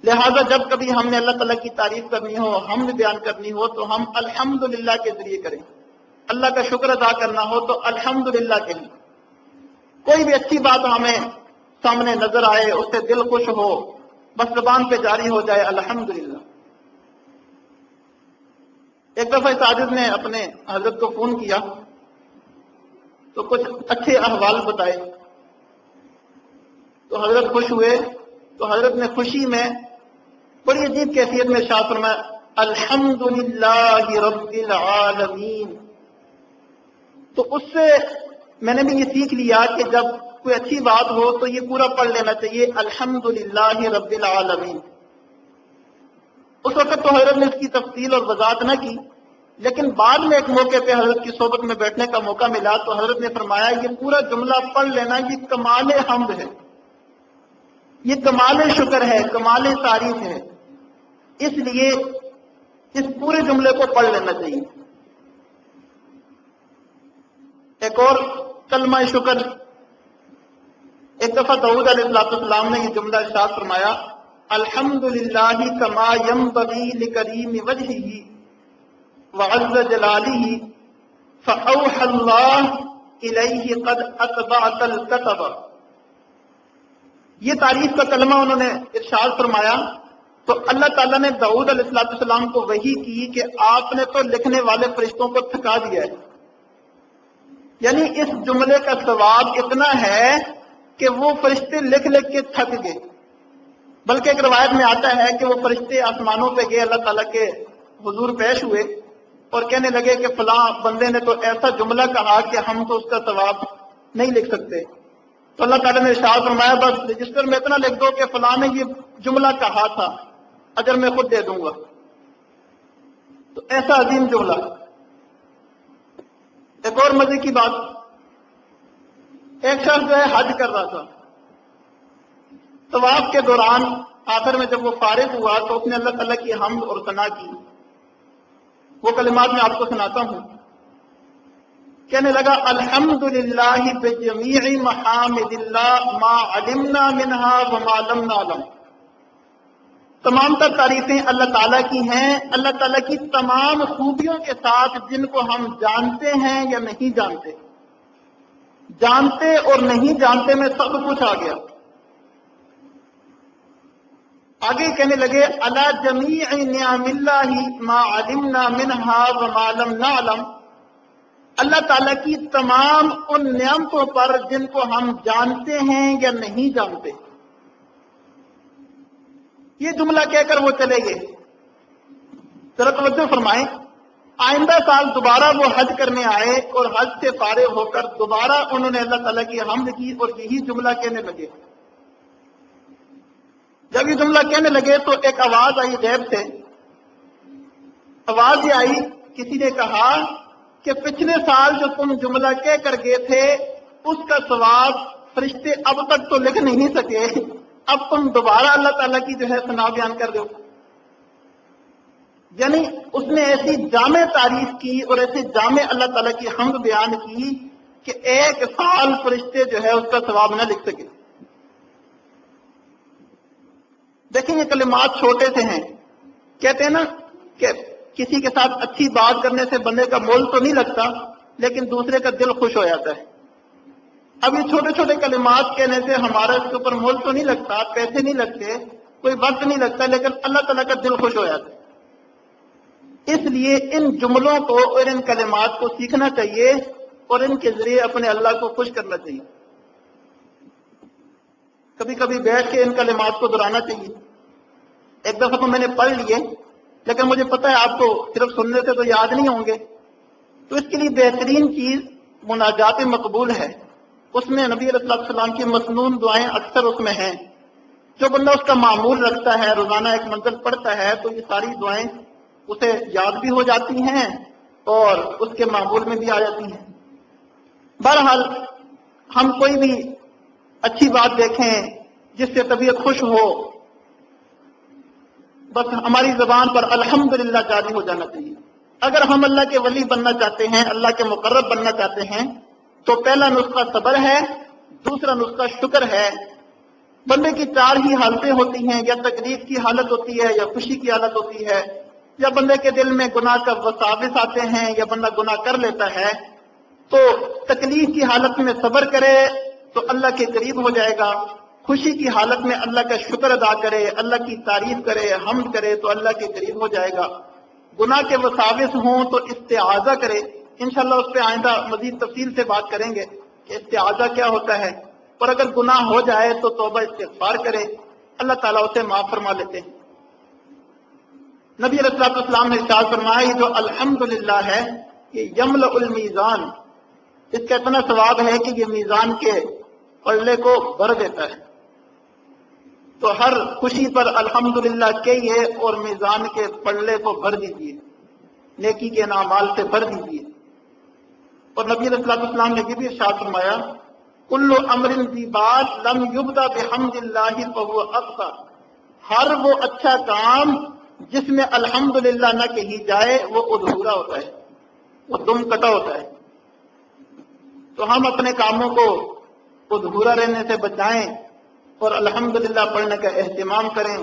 لہذا جب کبھی ہم نے اللہ تعالیٰ کی تعریف کرنی ہو، حمد بیان کرنی ہو، تو ہم الحمدللہ کے ذریعے کریں۔ اللہ کا شکر ادا کرنا ہو تو الحمدللہ کہیں۔ کوئی بھی اچھی بات ہمیں سامنے نظر آئے، اس سے دل خوش ہو، بس زبان پہ جاری ہو جائے الحمدللہ۔ ایک دفعہ ساجد نے اپنے حضرت کو فون کیا تو کچھ اچھے احوال بتائے، تو حضرت خوش ہوئے، تو حضرت نے خوشی میں بڑی عجیب کیفیت میں ارشاد فرمایا الحمدللہ رب العالمین۔ تو اس سے میں نے بھی یہ سیکھ لیا کہ جب کوئی اچھی بات ہو تو یہ پورا پڑھ لینا چاہیے الحمدللہ رب العالمین۔ اس وقت تو حضرت نے اس کی تفصیل اور وضاحت نہ کی، لیکن بعد میں ایک موقع پہ حضرت کی صحبت میں بیٹھنے کا موقع ملا تو حضرت نے فرمایا یہ پورا جملہ پڑھ لینا، یہ کمال حمد ہے، یہ کمال شکر ہے، کمال تعریف ہے، اس لیے اس پورے جملے کو پڑھ لینا چاہیے۔ ایک اور کلمہ شکر، ایک دفعہ داؤد علیہ السلام نے یہ جملہ ارشاد فرمایا الحمدللہ کما ینبغی لکریم وجہہ وعز جلالہ فاوحى اللہ الیہ قد اتبعت الکتب۔ یہ تعریف کا کلمہ انہوں نے ارشاد فرمایا تو اللہ تعالیٰ نے داؤد علیہ السلام کو وحی کی کہ آپ نے تو لکھنے والے فرشتوں کو تھکا دیا ہے، یعنی اس جملے کا ثواب اتنا ہے کہ وہ فرشتے لکھ لکھ کے تھک گئے۔ بلکہ ایک روایت میں آتا ہے کہ وہ فرشتے آسمانوں پہ گئے، اللہ تعالیٰ کے حضور پیش ہوئے اور کہنے لگے کہ فلاں بندے نے تو ایسا جملہ کہا کہ ہم تو اس کا ثواب نہیں لکھ سکتے۔ تو اللہ تعالیٰ نے ارشاد فرمایا بس رجسٹر میں اتنا لکھ دو کہ فلاں نے یہ جملہ کہا تھا، اجر میں خود دے دوں گا۔ تو ایسا عظیم جملہ۔ ایک اور مزے کی بات، ایک شخص جو ہے حج کر رہا تھا، طواف کے دوران آخر میں جب وہ فارغ ہوا تو اس نے اللہ تعالیٰ کی حمد اور ثنا کی۔ وہ کلمات میں آپ کو سناتا ہوں۔ کہنے لگا الحمدللہ بجمیع محامد اللہ ما علمنا منہا وما لم نعلم۔ تمام تر تعریفیں اللہ تعالیٰ کی ہیں، اللہ تعالیٰ کی تمام خوبیوں کے ساتھ جن کو ہم جانتے ہیں یا نہیں جانتے، جانتے اور نہیں جانتے میں سب کچھ آ گیا۔ آگے کہنے لگے الا جمیع نعم اللہ ما علمنا منہا وما لم نعلم، اللہ تعالیٰ کی تمام ان نعمتوں پر جن کو ہم جانتے ہیں یا نہیں جانتے۔ یہ جملہ کہہ کر وہ چلے گئے۔ ذرا توجہ فرمائیں، آئندہ سال دوبارہ وہ حج کرنے آئے اور حج سے فارغ ہو کر دوبارہ انہوں نے اللہ تعالیٰ کی حمد کی اور یہی جملہ کہنے لگے۔ جب یہ جملہ کہنے لگے تو ایک آواز آئی غیب سے، آواز یہ آئی، کسی نے کہا کہ پچھلے سال جو تم جملہ کہہ کر گئے تھے اس کا ثواب فرشتے اب تک تو لکھ نہیں سکے، اب تم دوبارہ اللہ تعالیٰ کی جو ہے ثنا بیان کر دو۔ یعنی اس نے ایسی جامع تعریف کی اور ایسی جامع اللہ تعالیٰ کی حمد بیان کی کہ ایک سال فرشتے جو ہے اس کا ثواب نہ لکھ سکے۔ دیکھیں یہ کلمات چھوٹے سے ہیں، کہتے ہیں نا کہ کسی کے ساتھ اچھی بات کرنے سے بندے کا مول تو نہیں لگتا لیکن دوسرے کا دل خوش ہو جاتا ہے۔ اب یہ چھوٹے چھوٹے کلمات کہنے سے ہمارا اس کے اوپر مول تو نہیں لگتا، پیسے نہیں لگتے، کوئی وقت نہیں لگتا، لیکن اللہ تعالیٰ کا دل خوش ہو جاتا ہے۔ اس لیے ان جملوں کو اور ان کلمات کو سیکھنا چاہیے اور ان کے ذریعے اپنے اللہ کو خوش کرنا چاہیے۔ کبھی کبھی بیٹھ کے ان کلمات کو دہرانا چاہیے۔ ایک دفعہ تو میں نے پڑھ لیے لیکن مجھے پتہ ہے آپ کو صرف سننے سے تو یاد نہیں ہوں گے، تو اس کے لیے بہترین چیز مناجات مقبول ہے۔ اس میں نبی علیہ السلام کی مسنون دعائیں اکثر اس میں ہیں۔ جو بندہ اس کا معمول رکھتا ہے، روزانہ ایک منزل پڑھتا ہے، تو یہ ساری دعائیں اسے یاد بھی ہو جاتی ہیں اور اس کے معمول میں بھی آ جاتی ہیں۔ بہرحال ہم کوئی بھی اچھی بات دیکھیں جس سے طبیعت خوش ہو، بس ہماری زبان پر الحمدللہ جاری ہو جانا چاہیے۔ اگر ہم اللہ کے ولی بننا چاہتے ہیں، اللہ کے مقرب بننا چاہتے ہیں، تو پہلا نسخہ صبر ہے، دوسرا نسخہ شکر ہے۔ بندے کی چار ہی حالتیں ہوتی ہیں، یا تکلیف کی حالت ہوتی ہے، یا خوشی کی حالت ہوتی ہے، یا بندے کے دل میں گناہ کا وساوس آتے ہیں، یا بندہ گناہ کر لیتا ہے۔ تو تکلیف کی حالت میں صبر کرے تو اللہ کے قریب ہو جائے گا، خوشی کی حالت میں اللہ کا شکر ادا کرے، اللہ کی تعریف کرے، حمد کرے تو اللہ کے قریب ہو جائے گا۔ گناہ کے وساوس ہوں تو استعاذہ کرے، انشاءاللہ اس پہ آئندہ مزید تفصیل سے بات کریں گے کہ استعاذہ کیا ہوتا ہے، اور اگر گناہ ہو جائے تو توبہ استغفار کرے، اللہ تعالیٰ اسے معاف فرما لیتے ہیں۔ نبی علیہ السلام نے ارشاد فرمایا یہ جو الحمدللہ ہے یہ یملأ المیزان، اس کا اتنا ثواب ہے کہ یہ میزان کے پلڑے کو بھر دیتا ہے۔ تو ہر خوشی پر الحمدللہ کہیے اور میزان کے پلڑے کو بھر دیجیے، نیکی کے اعمال سے بھر دیجیے۔ اور نبی علیہ السلام نے یہ بھی ارشاد فرمایا کل امر ذی بال لم یبدا بحمد اللہ فہو ابتر، ہر وہ اچھا کام جس میں الحمدللہ نہ کہی جائے وہ ادھورا ہوتا ہے، وہ دم کٹا ہوتا ہے۔ تو ہم اپنے کاموں کو ادھورا رہنے سے بچائیں اور الحمدللہ پڑھنے کا اہتمام کریں۔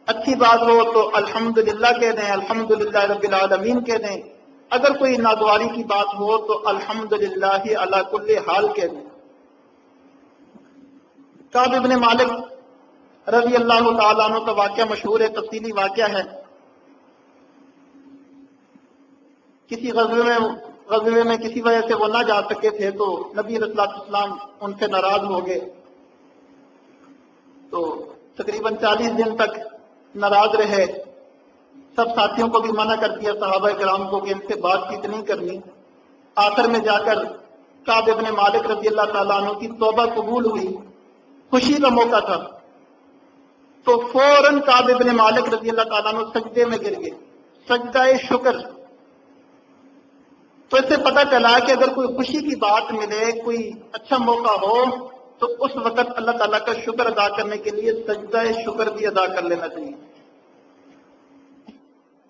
اچھی بات ہو تو الحمدللہ کہہ دیں، الحمدللہ رب العالمین کہہ دیں۔ اگر کوئی ناگواری کی بات ہو تو الحمدللہ علی کل حال کہہ دیں۔ کعب ابن مالک رضی اللہ تعالیٰ عنہ کا واقعہ مشہور ہے، تفصیلی واقعہ ہے۔ کسی غزوے میں کسی وجہ سے وہ نہ جا سکے تھے تو نبی علیہ السلام ان سے ناراض ہو گئے، تو تقریباً 40 دن تک ناراض رہے۔ سب ساتھیوں کو بھی منع کر دیا، صحابہ کرام کو، کہ ان سے بات چیت نہیں کرنی۔ آخر میں جا کر کعب ابن مالک رضی اللہ تعالیٰ عنہ کی توبہ قبول ہوئی، خوشی کا موقع تھا، تو فوراً کعب ابن مالک رضی اللہ تعالیٰ عنہ سجدے میں گر گئے، سجدہ شکر۔ تو اس سے پتہ چلا کہ اگر کوئی خوشی کی بات ملے، کوئی اچھا موقع ہو، تو اس وقت اللہ تعالیٰ کا شکر ادا کرنے کے لیے سجدہ شکر بھی ادا کر لینا چاہیے۔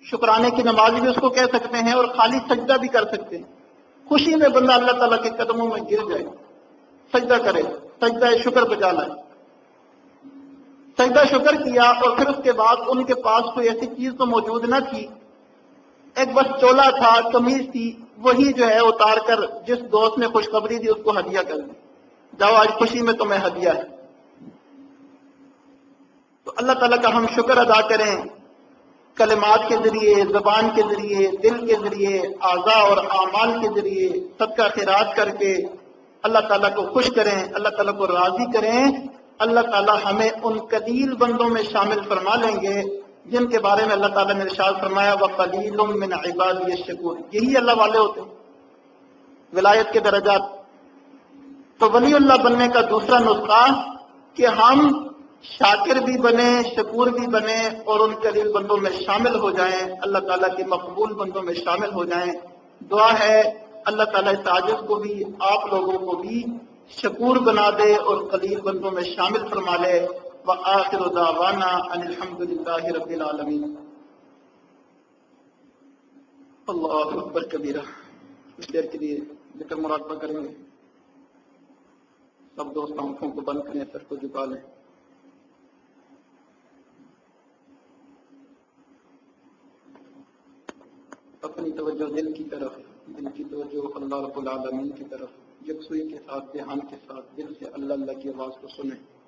شکرانے کی نماز بھی اس کو کہہ سکتے ہیں اور خالی سجدہ بھی کر سکتے ہیں۔ خوشی میں بندہ اللہ تعالیٰ کے قدموں میں گر جائے، سجدہ کرے، سجدہ شکر بجا لائے۔ سجدہ شکر کیا اور پھر اس کے بعد ان کے پاس کوئی ایسی چیز تو موجود نہ تھی، ایک بس چولا تھا، قمیض تھی، وہی جو ہے اتار کر جس دوست نے خوشخبری دی اس کو ہدیہ کر دی، جاؤ آج خوشی میں تمہیں ہدیہ ہے۔ تو اللہ تعالیٰ کا ہم شکر ادا کریں، کلمات کے ذریعے، زبان کے ذریعے، دل کے ذریعے، اعضاء اور اعمال کے ذریعے صدقہ خیرات کر کے اللہ تعالیٰ کو خوش کریں، اللہ تعالیٰ کو راضی کریں۔ اللہ تعالیٰ ہمیں ان قلیل بندوں میں شامل فرما لیں گے جن کے بارے میں اللہ تعالیٰ نے ارشاد فرمایا وَقَلِيلٌ مِّنْ عِبَادِيَ الشَّكُورُ، یہی اللہ والے ہوتے ہیں، ولایت کے درجات۔ تو ولی اللہ بننے کا دوسرا نسخہ کہ ہم شاکر بھی بنیں، شکور بھی بنیں اور ان قلیل بندوں میں شامل ہو جائیں، اللہ تعالیٰ کے مقبول بندوں میں شامل ہو جائیں۔ دعا ہے اللہ تعالیٰ اس عاجز کو بھی، آپ لوگوں کو بھی شکور بنا دے اور قلیل بندوں میں شامل فرما لے۔ وآخر دعوانا ان الحمد للہ رب العالمین۔ اللہ اکبر کبیرہ۔ کچھ دیر کے لیے ذکر مراقبہ کریں گے۔ سب دوست آنکھوں کو بند کریں، سر کو جھکا لیں۔ اپنی توجہ دل کی طرف، دل کی توجہ اللہ رب العالمین کی طرف، یکسوئی کے ساتھ، دھیان کے ساتھ دل سے اللہ اللہ کی آواز کو سنیں۔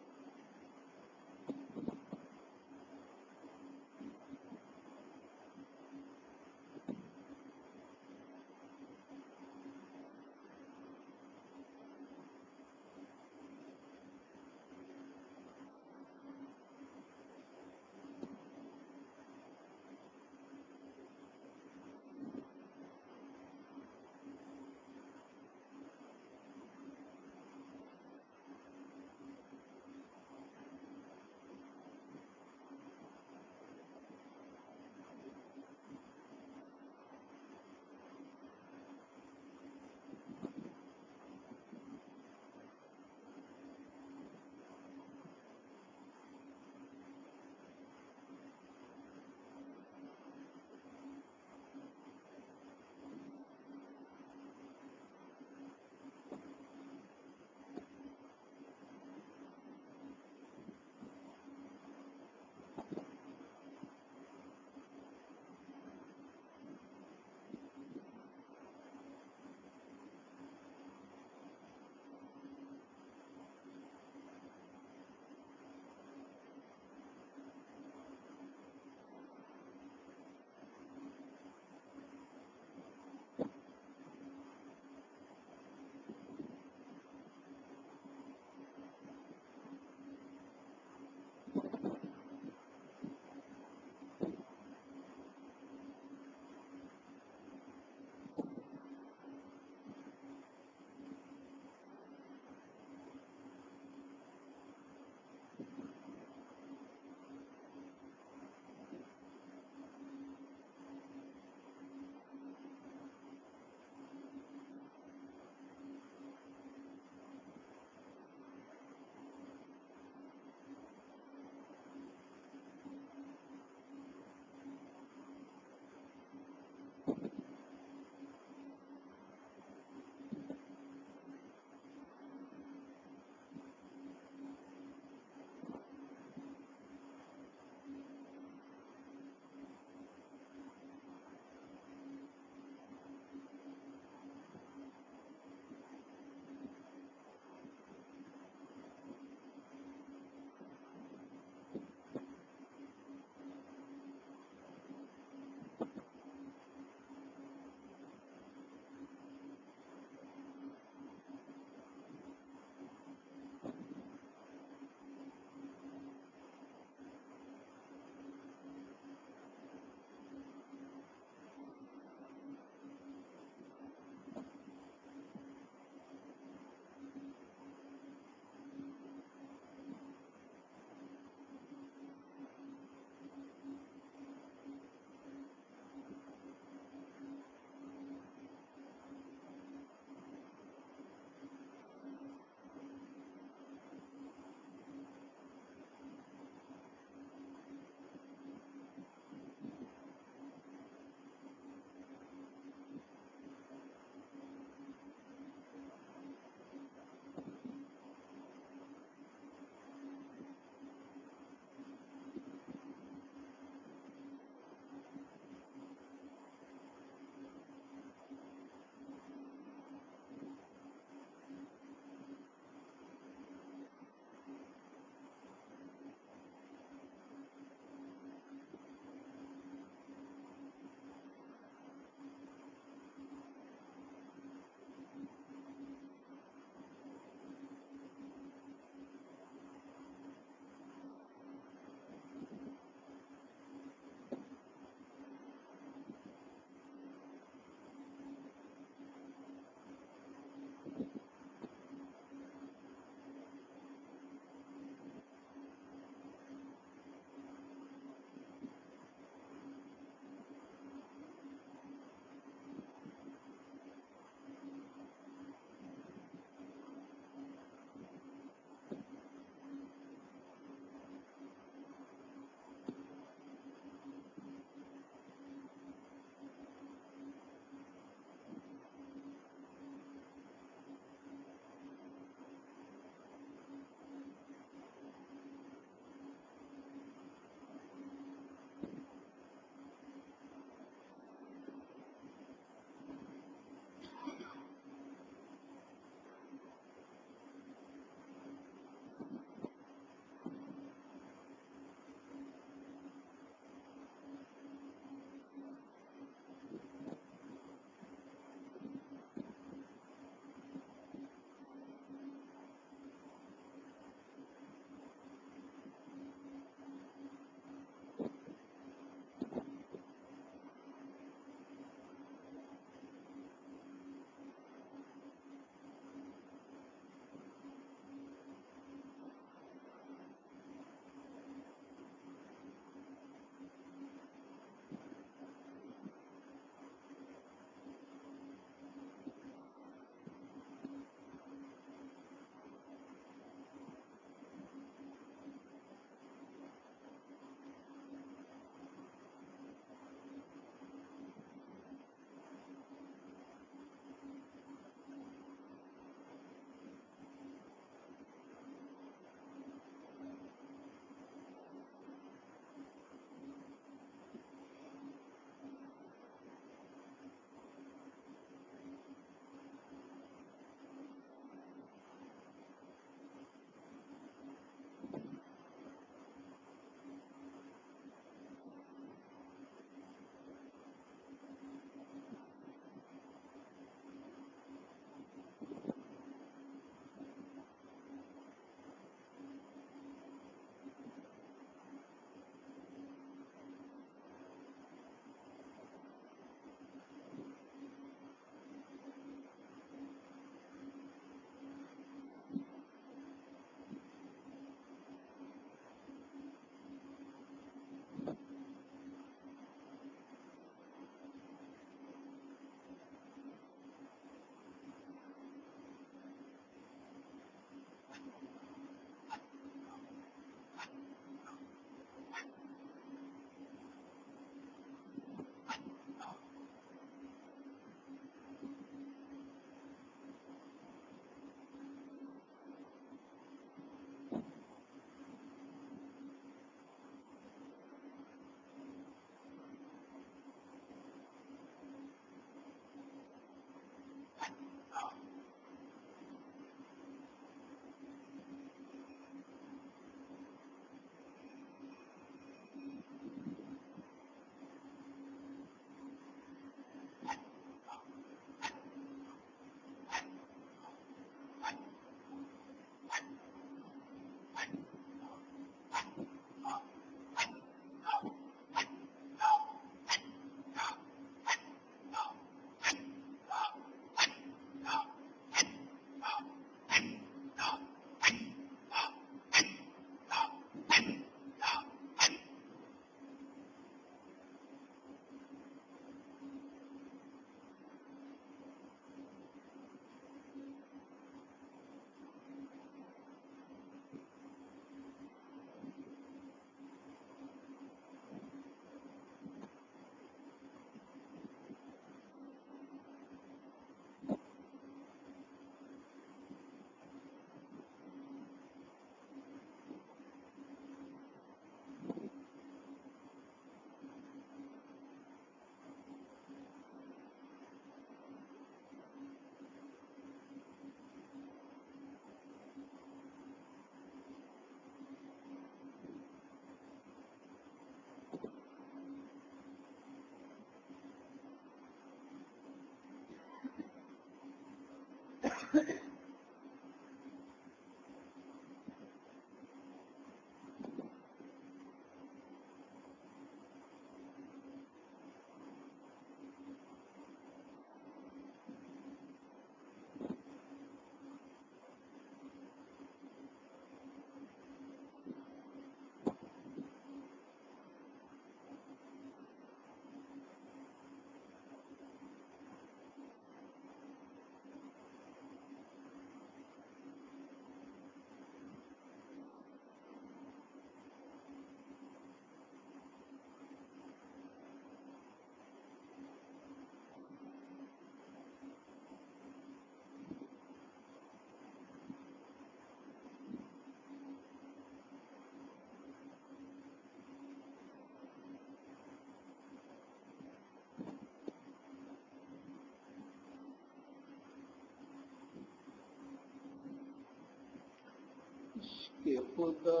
خدا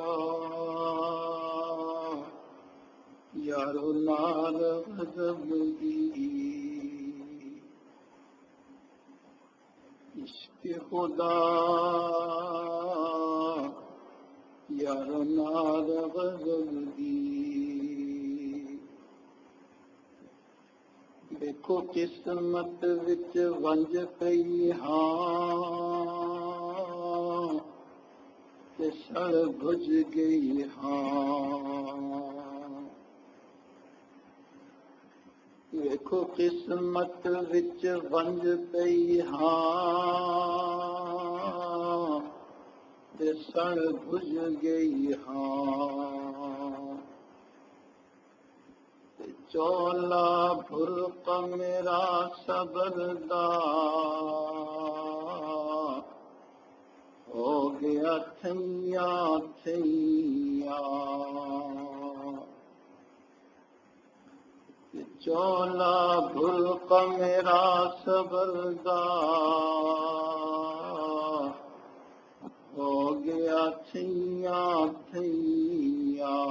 یارو نال غضب دی عشق خدا یارو نال غضب دی دیکھو قسمت وچ ونج پئی ہاں تے سڑ بھج گئی ہاں دیکھو قسمت وچ ونج پئی ہاں تے سڑ بھج گئی ہاں چولا بھرق میرا صبر دا ہو گیا تھیاں تھیاں چولا بھرق میرا صبر دا ہو گیا تھیاں تھیاں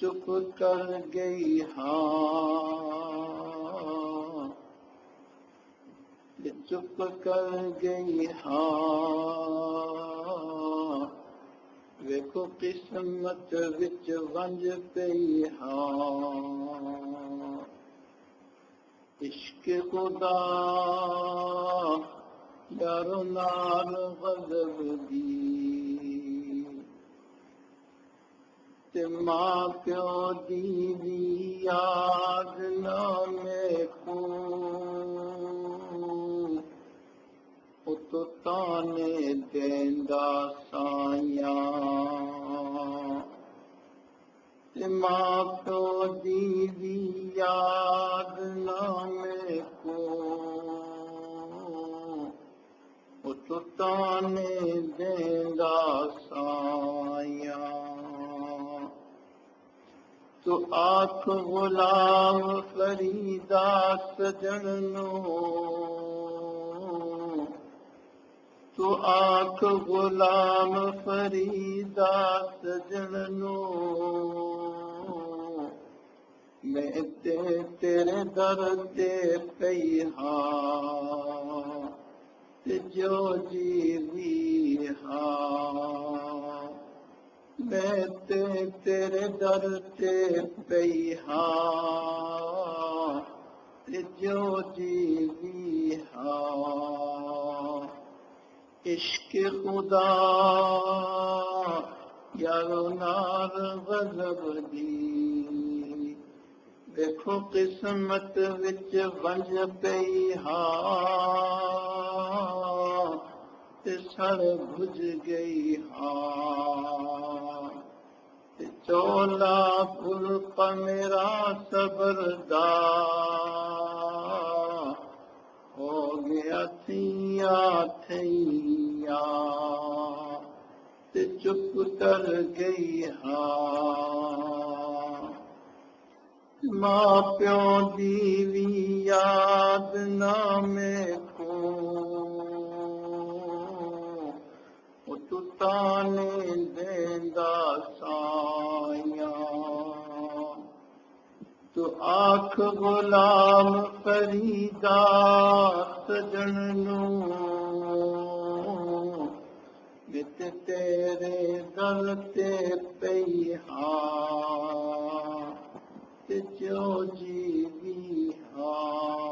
چپ کر گئی ہاں چپ کر گئی ہاں ویکھو قسمت وچ ونج پئی ہاں عشق خدا یارو نال غضب دی تے ماں پیو دی بھی یاد نہ میں کو تو تانے دیندا سایاں تے ماں پیو دی بھی یاد نہ میں کو تو تانے دیندا سایاں تو آنکھ غلام فریدا سجن نو تو آنکھ غلام فریدا سجن نو میں تیرے در تے پئی ہاں تے جو جیوی ہاں میں تیرے در تے پئی ہاں تے جو جیوی ہاں عشق خدا یارو نال غضب دی دیکھو قسمت وچ ونج پئی ہاں تے سڑ بھج گئی ہاں تے چولا بھرق میرا صبر دا ہو گیا تھیاں تھیاں تے چپ کر گئی ہاں ماں پیو دی بھی یاد نہ میں کو تو تانے دیندا سایاں تو آنکھ غلام فریدا سجن نو میں تیرے در تے پئی ہاں تے جو جیوی ہاں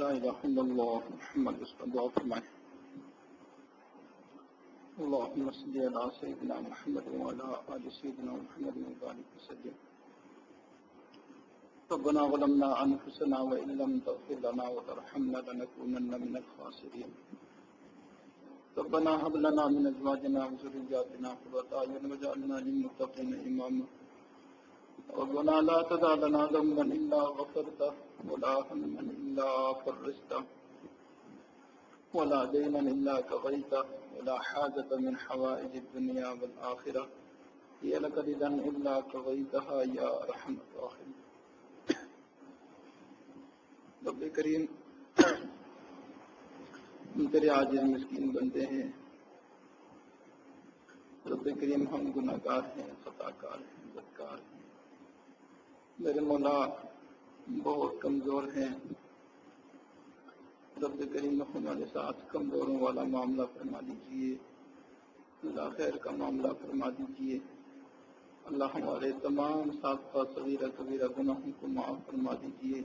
لا الہ الا اللہ محمد اس کا دعا فرمائیں. اللهم صل على سيدنا محمد وعلى آل سيدنا محمد وبارك وسلم. ربنا ظلمنا أنفسنا وإن لم تغفر لنا وترحمنا لنكونن من الخاسرين. ربنا هب لنا من أزواجنا وذرياتنا قرة أعين واجعلنا للمتقين إماما. ربنا لا تدع لنا ذنبا إلا غفرته ولا هما إلا فرجته ولا دينا إلا قضيته ولا حاجة من حوائج الدنيا والآخرة هي لك رضا إلا قضيتها يا أرحم الراحمين. رب کریم ہم تیرے عاجز مسکین بندے ہیں. رب کریم ہم گناہ گار ہیں، خطا کار ہیں، بدکار ہیں. میرے مولا بہت کمزور ہیں. رب کریم ہمارے ساتھ کمزوروں والا معاملہ فرما دیجیے. اللہ خیر کا معاملہ فرما دیجیے. اللہ ہمارے تمام سابقہ صغیرہ کبیرہ گناہوں کو معاف فرما دیجیے.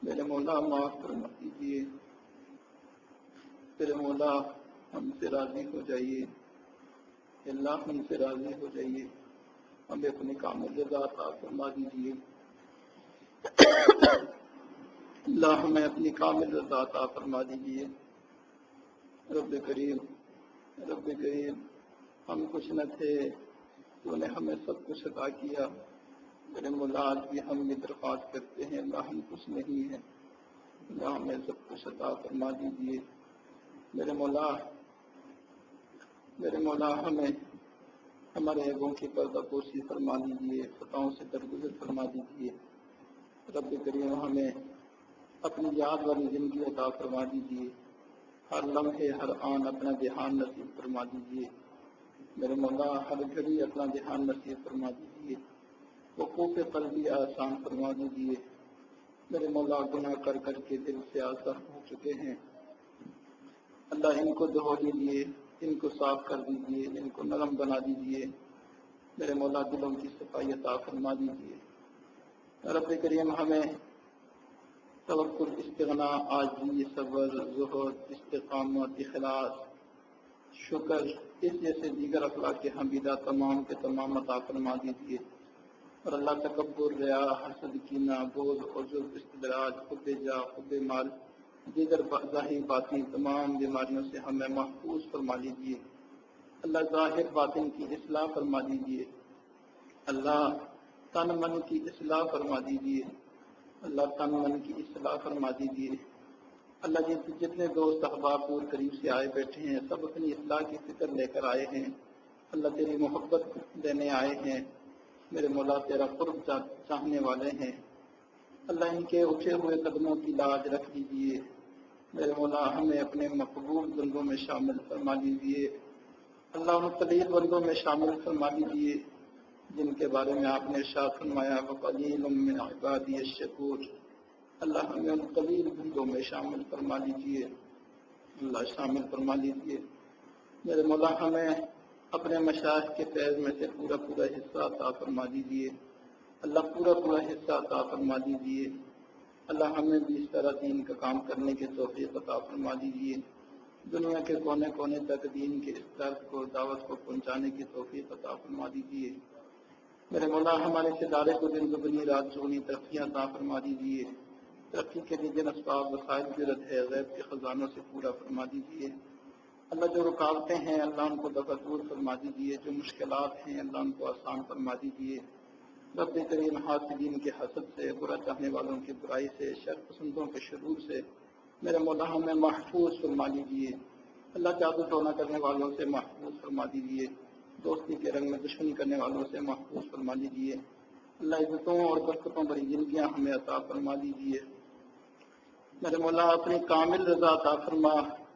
میرے مولا معاف فرما دیجیے. میرے مولا ہم سے راضی ہو جائیے. اللہ ہم سے راضی ہو جائیے. ہمیں اپنے کامل رضا عطا فرما دیجیے. اللہ ہمیں اپنی کامل رضا عطا فرما دیجیے. رب کریم ہم کچھ نہ تھے، تو نے ہمیں سب کچھ عطا کیا. میرے مولا آج بھی ہم یہ درخواست کرتے ہیں، اللہ ہم کچھ نہیں ہیں، اللہ ہمیں سب کچھ عطا فرما دیجیے. میرے مولا ہمیں ہمارے عیبوں کی پردہ پوشی فرما دیجیے. خطاؤں سے درگزر فرما دیجیے. رب کریم ہمیں اپنی یاد والی زندگی عطا فرما دیجیے. ہر لمحے ہر آن اپنا دھیان نصیب فرما دیجیے. میرے مولا ہر گھڑی اپنا دھیان نصیب فرما دیجیے. وقوف قلبی آسان فرما دیجیے. میرے مولا گناہ کر کر کے دل سے آزار ہو چکے ہیں. اللہ ان کو دھو لیجیے، ان کو صاف کر دیجیے، ان کو نرم بنا دیجیے. میرے مولا دلوں کی صفائی عطا فرما دیجیے. رب کریم ہمیں توکل، استغنا، عاجزی، صبر، زہد، استقامت، اخلاص، شکر، اس جیسے دیگر اخلاق کے حمیدہ تمام کے تمام عطا فرما دیجیے. اور اللہ تکبر، ریا، حسد، کینہ، بغض، عجب، استدراج، حب جاہ، حب مال، دیگر ظاہر باطن تمام بیماریوں سے ہمیں محفوظ فرما لیجیے. اللہ ظاہر باطن کی اصلاح فرما دیجیے. اللہ تن من کی اصلاح فرما دیجیے. اللہ تن من کی اصلاح فرما دیجیے. اللہ جتنے دوست احباب دور قریب سے آئے بیٹھے ہیں، سب اپنی اصلاح کی فکر لے کر آئے ہیں. اللہ تیری محبت دینے آئے ہیں. میرے مولا تیرا قرب چاہنے والے ہیں. اللہ ان کے اٹھے ہوئے قدموں کی لاج رکھ دیجیے. میرے مولا ہمیں اپنے مقبول بندوں میں شامل فرما دیجیے. اللہ ان قلیل بندوں میں شامل فرما دیجیے جن کے بارے میں آپ نے ارشاد فرمایا وَقَلِيلٌ مِّنْ عِبَادِيَ الشَّكُورُ. اللہ ہمیں ان قلیل بندوں میں شامل فرما دیجیے. اللہ شامل فرما دیجیے. میرے مولا ہمیں اپنے مشائخ کے فیض میں سے پورا حصہ عطا فرما دیجیے. اللہ پورا حصہ عطا فرما دیجیے. اللہ ہمیں بھی اس طرح دین کا کام کرنے کے توفیق عطا فرما دیجیے. دنیا کے کونے کونے تک دین کے اس درد کو، دعوت کو پہنچانے کی توفیق عطا فرما دیجیے. میرے مولا ہمارے اس ادارے کو دن دگنی رات چگنی ترقیاں عطا فرما دیجیے. ترقی کے لیے جن اسباب وسائل کی ضرورت ہے غیب کے خزانوں سے پورا فرما دیجیے. اللہ جو رکاوٹیں ہیں اللہ ان کو دفع دور فرما دیجیے. جو مشکلات ہیں اللہ ان کو آسان فرما دیجیے. رب کریم حاسدین کے حسد سے، برا چاہنے والوں کی برائی سے، شر پسندوں کے شرور سے میرے مولا ہمیں محفوظ فرما دیجیے. اللہ جادو ٹونا کرنے والوں سے محفوظ فرما دیجیے. دوستی کے رنگ میں دشمنی کرنے والوں سے محفوظ فرما دیجیے. اللہ عزتوں اور برکتوں بھری زندگیاں ہمیں عطا فرما دیجیے. میرے مولا اپنی کامل رضا عطا فرما.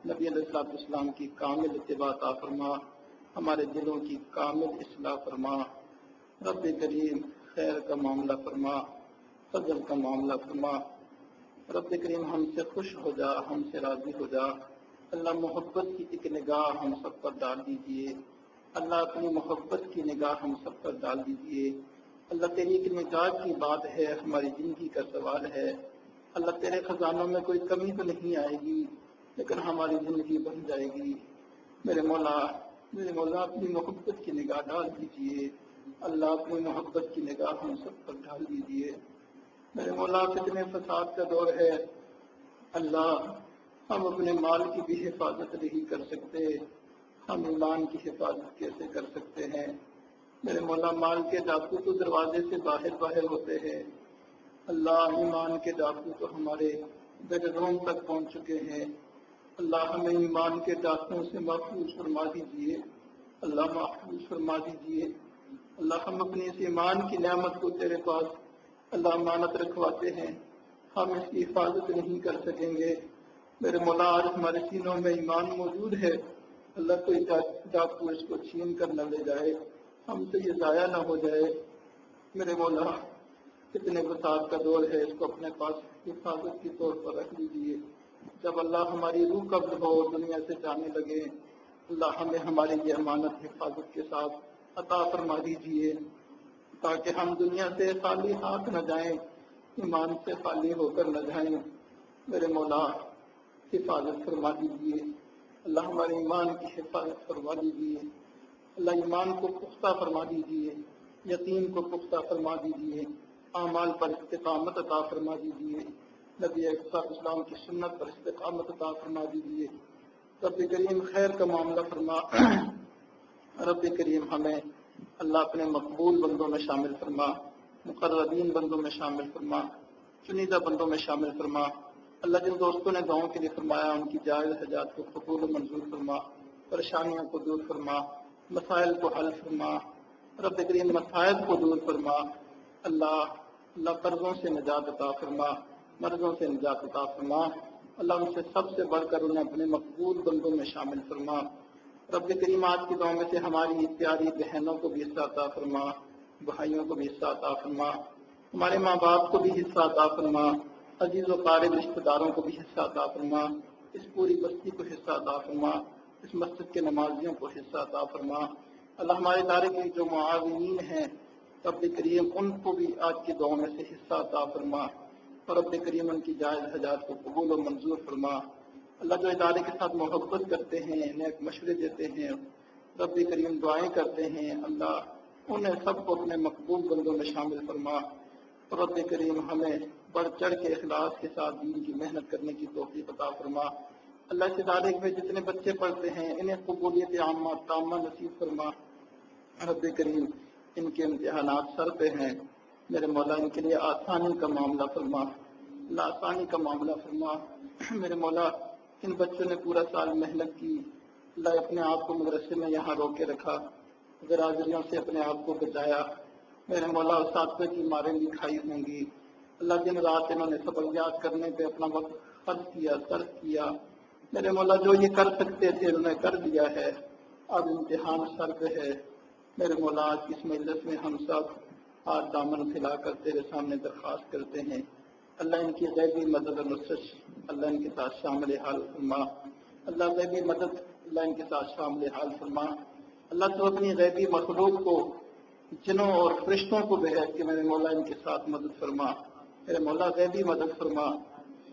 نبی علیہ السلام کی کامل اتباع عطا فرما. ہمارے دلوں کی کامل اصلاح فرما. رب کریم خیر کا معاملہ فرما، فضل کا معاملہ فرما. رب کریم ہم سے خوش ہو جا، ہم سے راضی ہو جا. اللہ محبت کی ایک نگاہ ہم سب پر ڈال دیجیے. اللہ اپنی محبت کی نگاہ ہم سب پر ڈال دیجیے. اللہ تیری ایک نگاہ کی بات ہے، ہماری زندگی کا سوال ہے. اللہ تیرے خزانوں میں کوئی کمی تو نہیں آئے گی، لیکن ہماری زندگی بن جائے گی۔ میرے مولا اپنی محبت کی نگاہ ڈال دیجیے، اللہ اپنی محبت کی نگاہ ہم سب پر ڈال دیجیے۔ میرے مولا فتنے فساد کا دور ہے، اللہ ہم اپنے مال کی بھی حفاظت نہیں کر سکتے، ہم ایمان کی حفاظت کیسے کر سکتے ہیں؟ میرے مولا مال کے ڈاکو تو دروازے سے باہر ہوتے ہیں، اللہ ایمان کے ڈاکو تو ہمارے بیڈ روم تک پہنچ چکے ہیں۔ اللہ ہمیں ایمان کے ڈاکوؤں سے محفوظ فرما دیجیے، اللہ محفوظ فرما دیجیے۔ اللہ ہم اپنی اس ایمان کی نعمت کو تیرے پاس اللہ امانت رکھواتے ہیں، ہم اس کی حفاظت نہیں کر سکیں گے۔ میرے مولا آج ہمارے سینوں میں ایمان موجود ہے، اللہ کوئی ڈاکو اس کو چھین کر نہ لے جائے، ہم سے یہ ضائع نہ ہو جائے۔ میرے مولا کتنے فساد کا دور ہے، اس کو اپنے پاس حفاظت کے طور پر رکھ لیجیے۔ جب اللہ ہماری روح قبض ہو دنیا سے جانے لگے، اللہ ہمیں ہماری یہ امانت حفاظت کے ساتھ عطا فرما دیجیے، تاکہ ہم دنیا سے خالی ہاتھ نہ جائیں، ایمان سے خالی ہو کر نہ جائیں۔ میرے مولا حفاظت فرما دیجیے، اللہ ہمارے ایمان کی حفاظت فرما دیجیے، اللہ ایمان کو پختہ فرما دیجیے، یقین کو پختہ فرما دیجیے، اعمال پر استقامت عطا فرما دیجیے، نبی اسلام کی سنت پر استقامت عطا فرما دیجیے۔ رب کریم خیر کا معاملہ فرما، رب کریم ہمیں اللہ اپنے مقبول بندوں میں شامل فرما، مقربین بندوں میں شامل فرما، چنیدہ بندوں میں شامل فرما۔ اللہ جن دوستوں نے دعاؤں کے لیے فرمایا ان کی جائز حاجات کو قبول و منظور فرما، پریشانیوں کو دور فرما، مسائل کو حل فرما، رب کریم مسائل کو دور فرما۔ اللہ قرضوں سے نجات عطا فرما، مرضوں سے نجات عطا فرما۔ اللہ ان سے سب سے بڑھ کر انہیں اپنے مقبول بندوں میں شامل فرما۔ رب کریم آج کی دعا میں سے ہماری پیاری بہنوں کو بھی حصہ عطا فرما، بھائیوں کو بھی حصہ عطا فرما، ہمارے ماں باپ کو بھی حصہ عطا فرما، عزیز و قارب رشتہ داروں کو بھی حصہ عطا فرما، اس پوری بستی کو حصہ عطا فرما، اس مسجد کے نمازیوں کو حصہ عطا فرما۔ اللہ ہمارے ادارے کے جو معاونین ہیں رب کریم ان کو بھی آج کی دعا میں سے حصہ عطا فرما، اور رب کریم ان کی جائز حاجات کو قبول و منظور فرما۔ اللہ جو ادارے کے ساتھ محبت کرتے ہیں، نیک مشورے دیتے ہیں، رب کریم دعائیں کرتے ہیں، اللہ انہیں سب کو اپنے مقبول بندوں میں شامل فرما، اور رب کریم ہمیں بڑھ چڑھ کے اخلاص کے ساتھ دین کی محنت کرنے کی توفیق عطا فرما۔ اللہ اس ادارے میں جتنے بچے پڑھتے ہیں انہیں قبولیت عامہ تامہ نصیب فرما۔ رب کریم ان کے امتحانات سر پہ ہیں، میرے مولا ان کے لیے آسانی کا معاملہ فرما، اللہ آسانی کا معاملہ فرما۔ میرے مولا ان بچوں نے پورا سال محنت کی، اللہ اپنے آپ کو مدرسے میں یہاں روکے رکھا، برادریوں سے اپنے آپ کو بچایا۔ میرے مولا اساتذہ کی ماریں بھی کھائی ہوں گی، اللہ دن رات انہوں نے سبق یاد کرنے پہ اپنا وقت خرچ کیا، صرف کیا۔ میرے مولا جو یہ کر سکتے تھے انہوں نے کر دیا ہے، اب امتحان سر پہ ہے۔ میرے مولا آج کی اس مجلس میں ہم سب ہاتھ دامن پھیلا کر تیرے سامنے درخواست کرتے ہیں، اللہ ان کی غیبی مدد اور نصرت اللہ ان کے ساتھ شامل حال فرما، اللہ غیبی مدد اللہ ان کے ساتھ شامل حال فرما۔ اللہ تو اپنی غیبی مخلوق کو جنوں اور فرشتوں کو بھیج کے میرے مولا ان کے ساتھ مدد فرما، میرے مولا غیبی مدد فرما،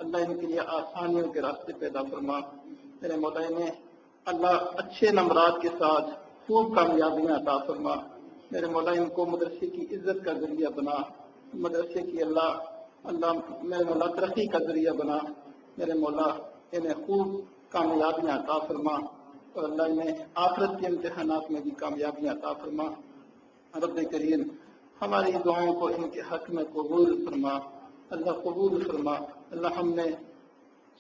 اللہ ان کے لیے آسانیوں کے راستے پیدا فرما۔ میرے مولا انہیں اللہ اچھے نمبرات کے ساتھ خوب کامیابیاں عطا فرما، میرے مولا ان کو مدرسے کی عزت کا ذریعہ بنا، مدرسے کی اللہ میرے مولا ترقی کا ذریعہ بنا، میرے مولا انہیں خوب کامیابیاں عطا فرما، اور اللہ انہیں آخرت کے امتحانات میں بھی کامیابیاں عطا فرما۔ رب کریم ہماری دعاؤں کو ان کے حق میں قبول فرما، اللہ قبول فرما۔ اللہ ہم نے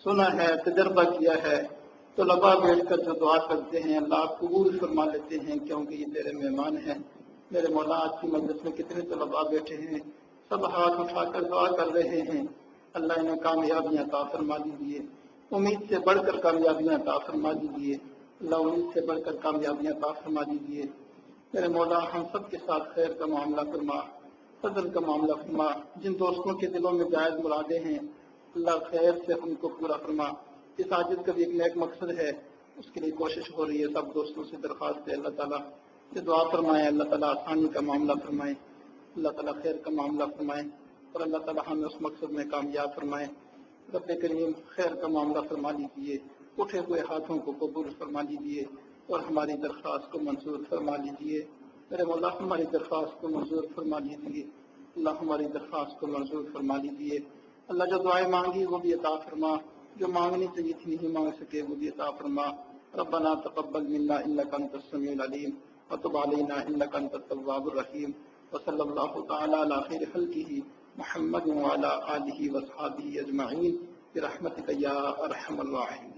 سنا ہے، تجربہ کیا ہے، طلباء بیٹھ کر جو دعا کرتے ہیں اللہ آپ قبول فرما لیتے ہیں، کیونکہ یہ تیرے مہمان ہیں۔ میرے مولا آج کی مجلس میں کتنے طلباء بیٹھے ہیں، سب ہاتھ اٹھا کر دعا کر رہے ہیں، اللہ انہیں کامیابیاں عطا فرما دیجیے، امید سے بڑھ کر کامیابیاں عطا فرما دیجیے، اللہ امید سے بڑھ کر کامیابیاں عطا فرما دیجیے۔ میرے مولا ہم سب کے ساتھ خیر کا معاملہ فرما، فضل کا معاملہ فرما، جن دوستوں کے دلوں میں جائز مرادیں ہیں اللہ خیر سے ان کو پورا فرما۔ اس عاجز کا بھی ایک نیک مقصد ہے، اس کے لیے کوشش ہو رہی ہے، سب دوستوں سے درخواست ہے اللہ تعالیٰ سے دعا فرمائے، اللہ تعالیٰ آسانی کا معاملہ فرمائے، اللہ تعالیٰ خیر کا معاملہ فرمائے، اور اللہ تعالیٰ ہمیں اس مقصد میں کامیاب فرمائے۔ رب کریم خیر کا معاملہ فرما لیجیے، اٹھے ہوئے ہاتھوں کو قبول فرما لیجیے اور ہماری درخواست کو منظور فرما لیجیے۔ میرے مولا ہماری درخواست کو منظور فرما لیجیے، اللہ ہماری درخواست کو منظور فرما لیجیے۔ اللہ جو دعائیں مانگی وہ بھی عطا فرما، جو مانگنی چاہیے تھی نہیں مانگ سکے وہ بھی عطا فرما۔ ربنا تقبل منا انك انت السميع العليم وتب علينا انك انت التواب الرحيم وصلى الله تعالى على خير خلقه محمد وعلى آله وصحبه اجمعين برحمتك يا ارحم الراحمين۔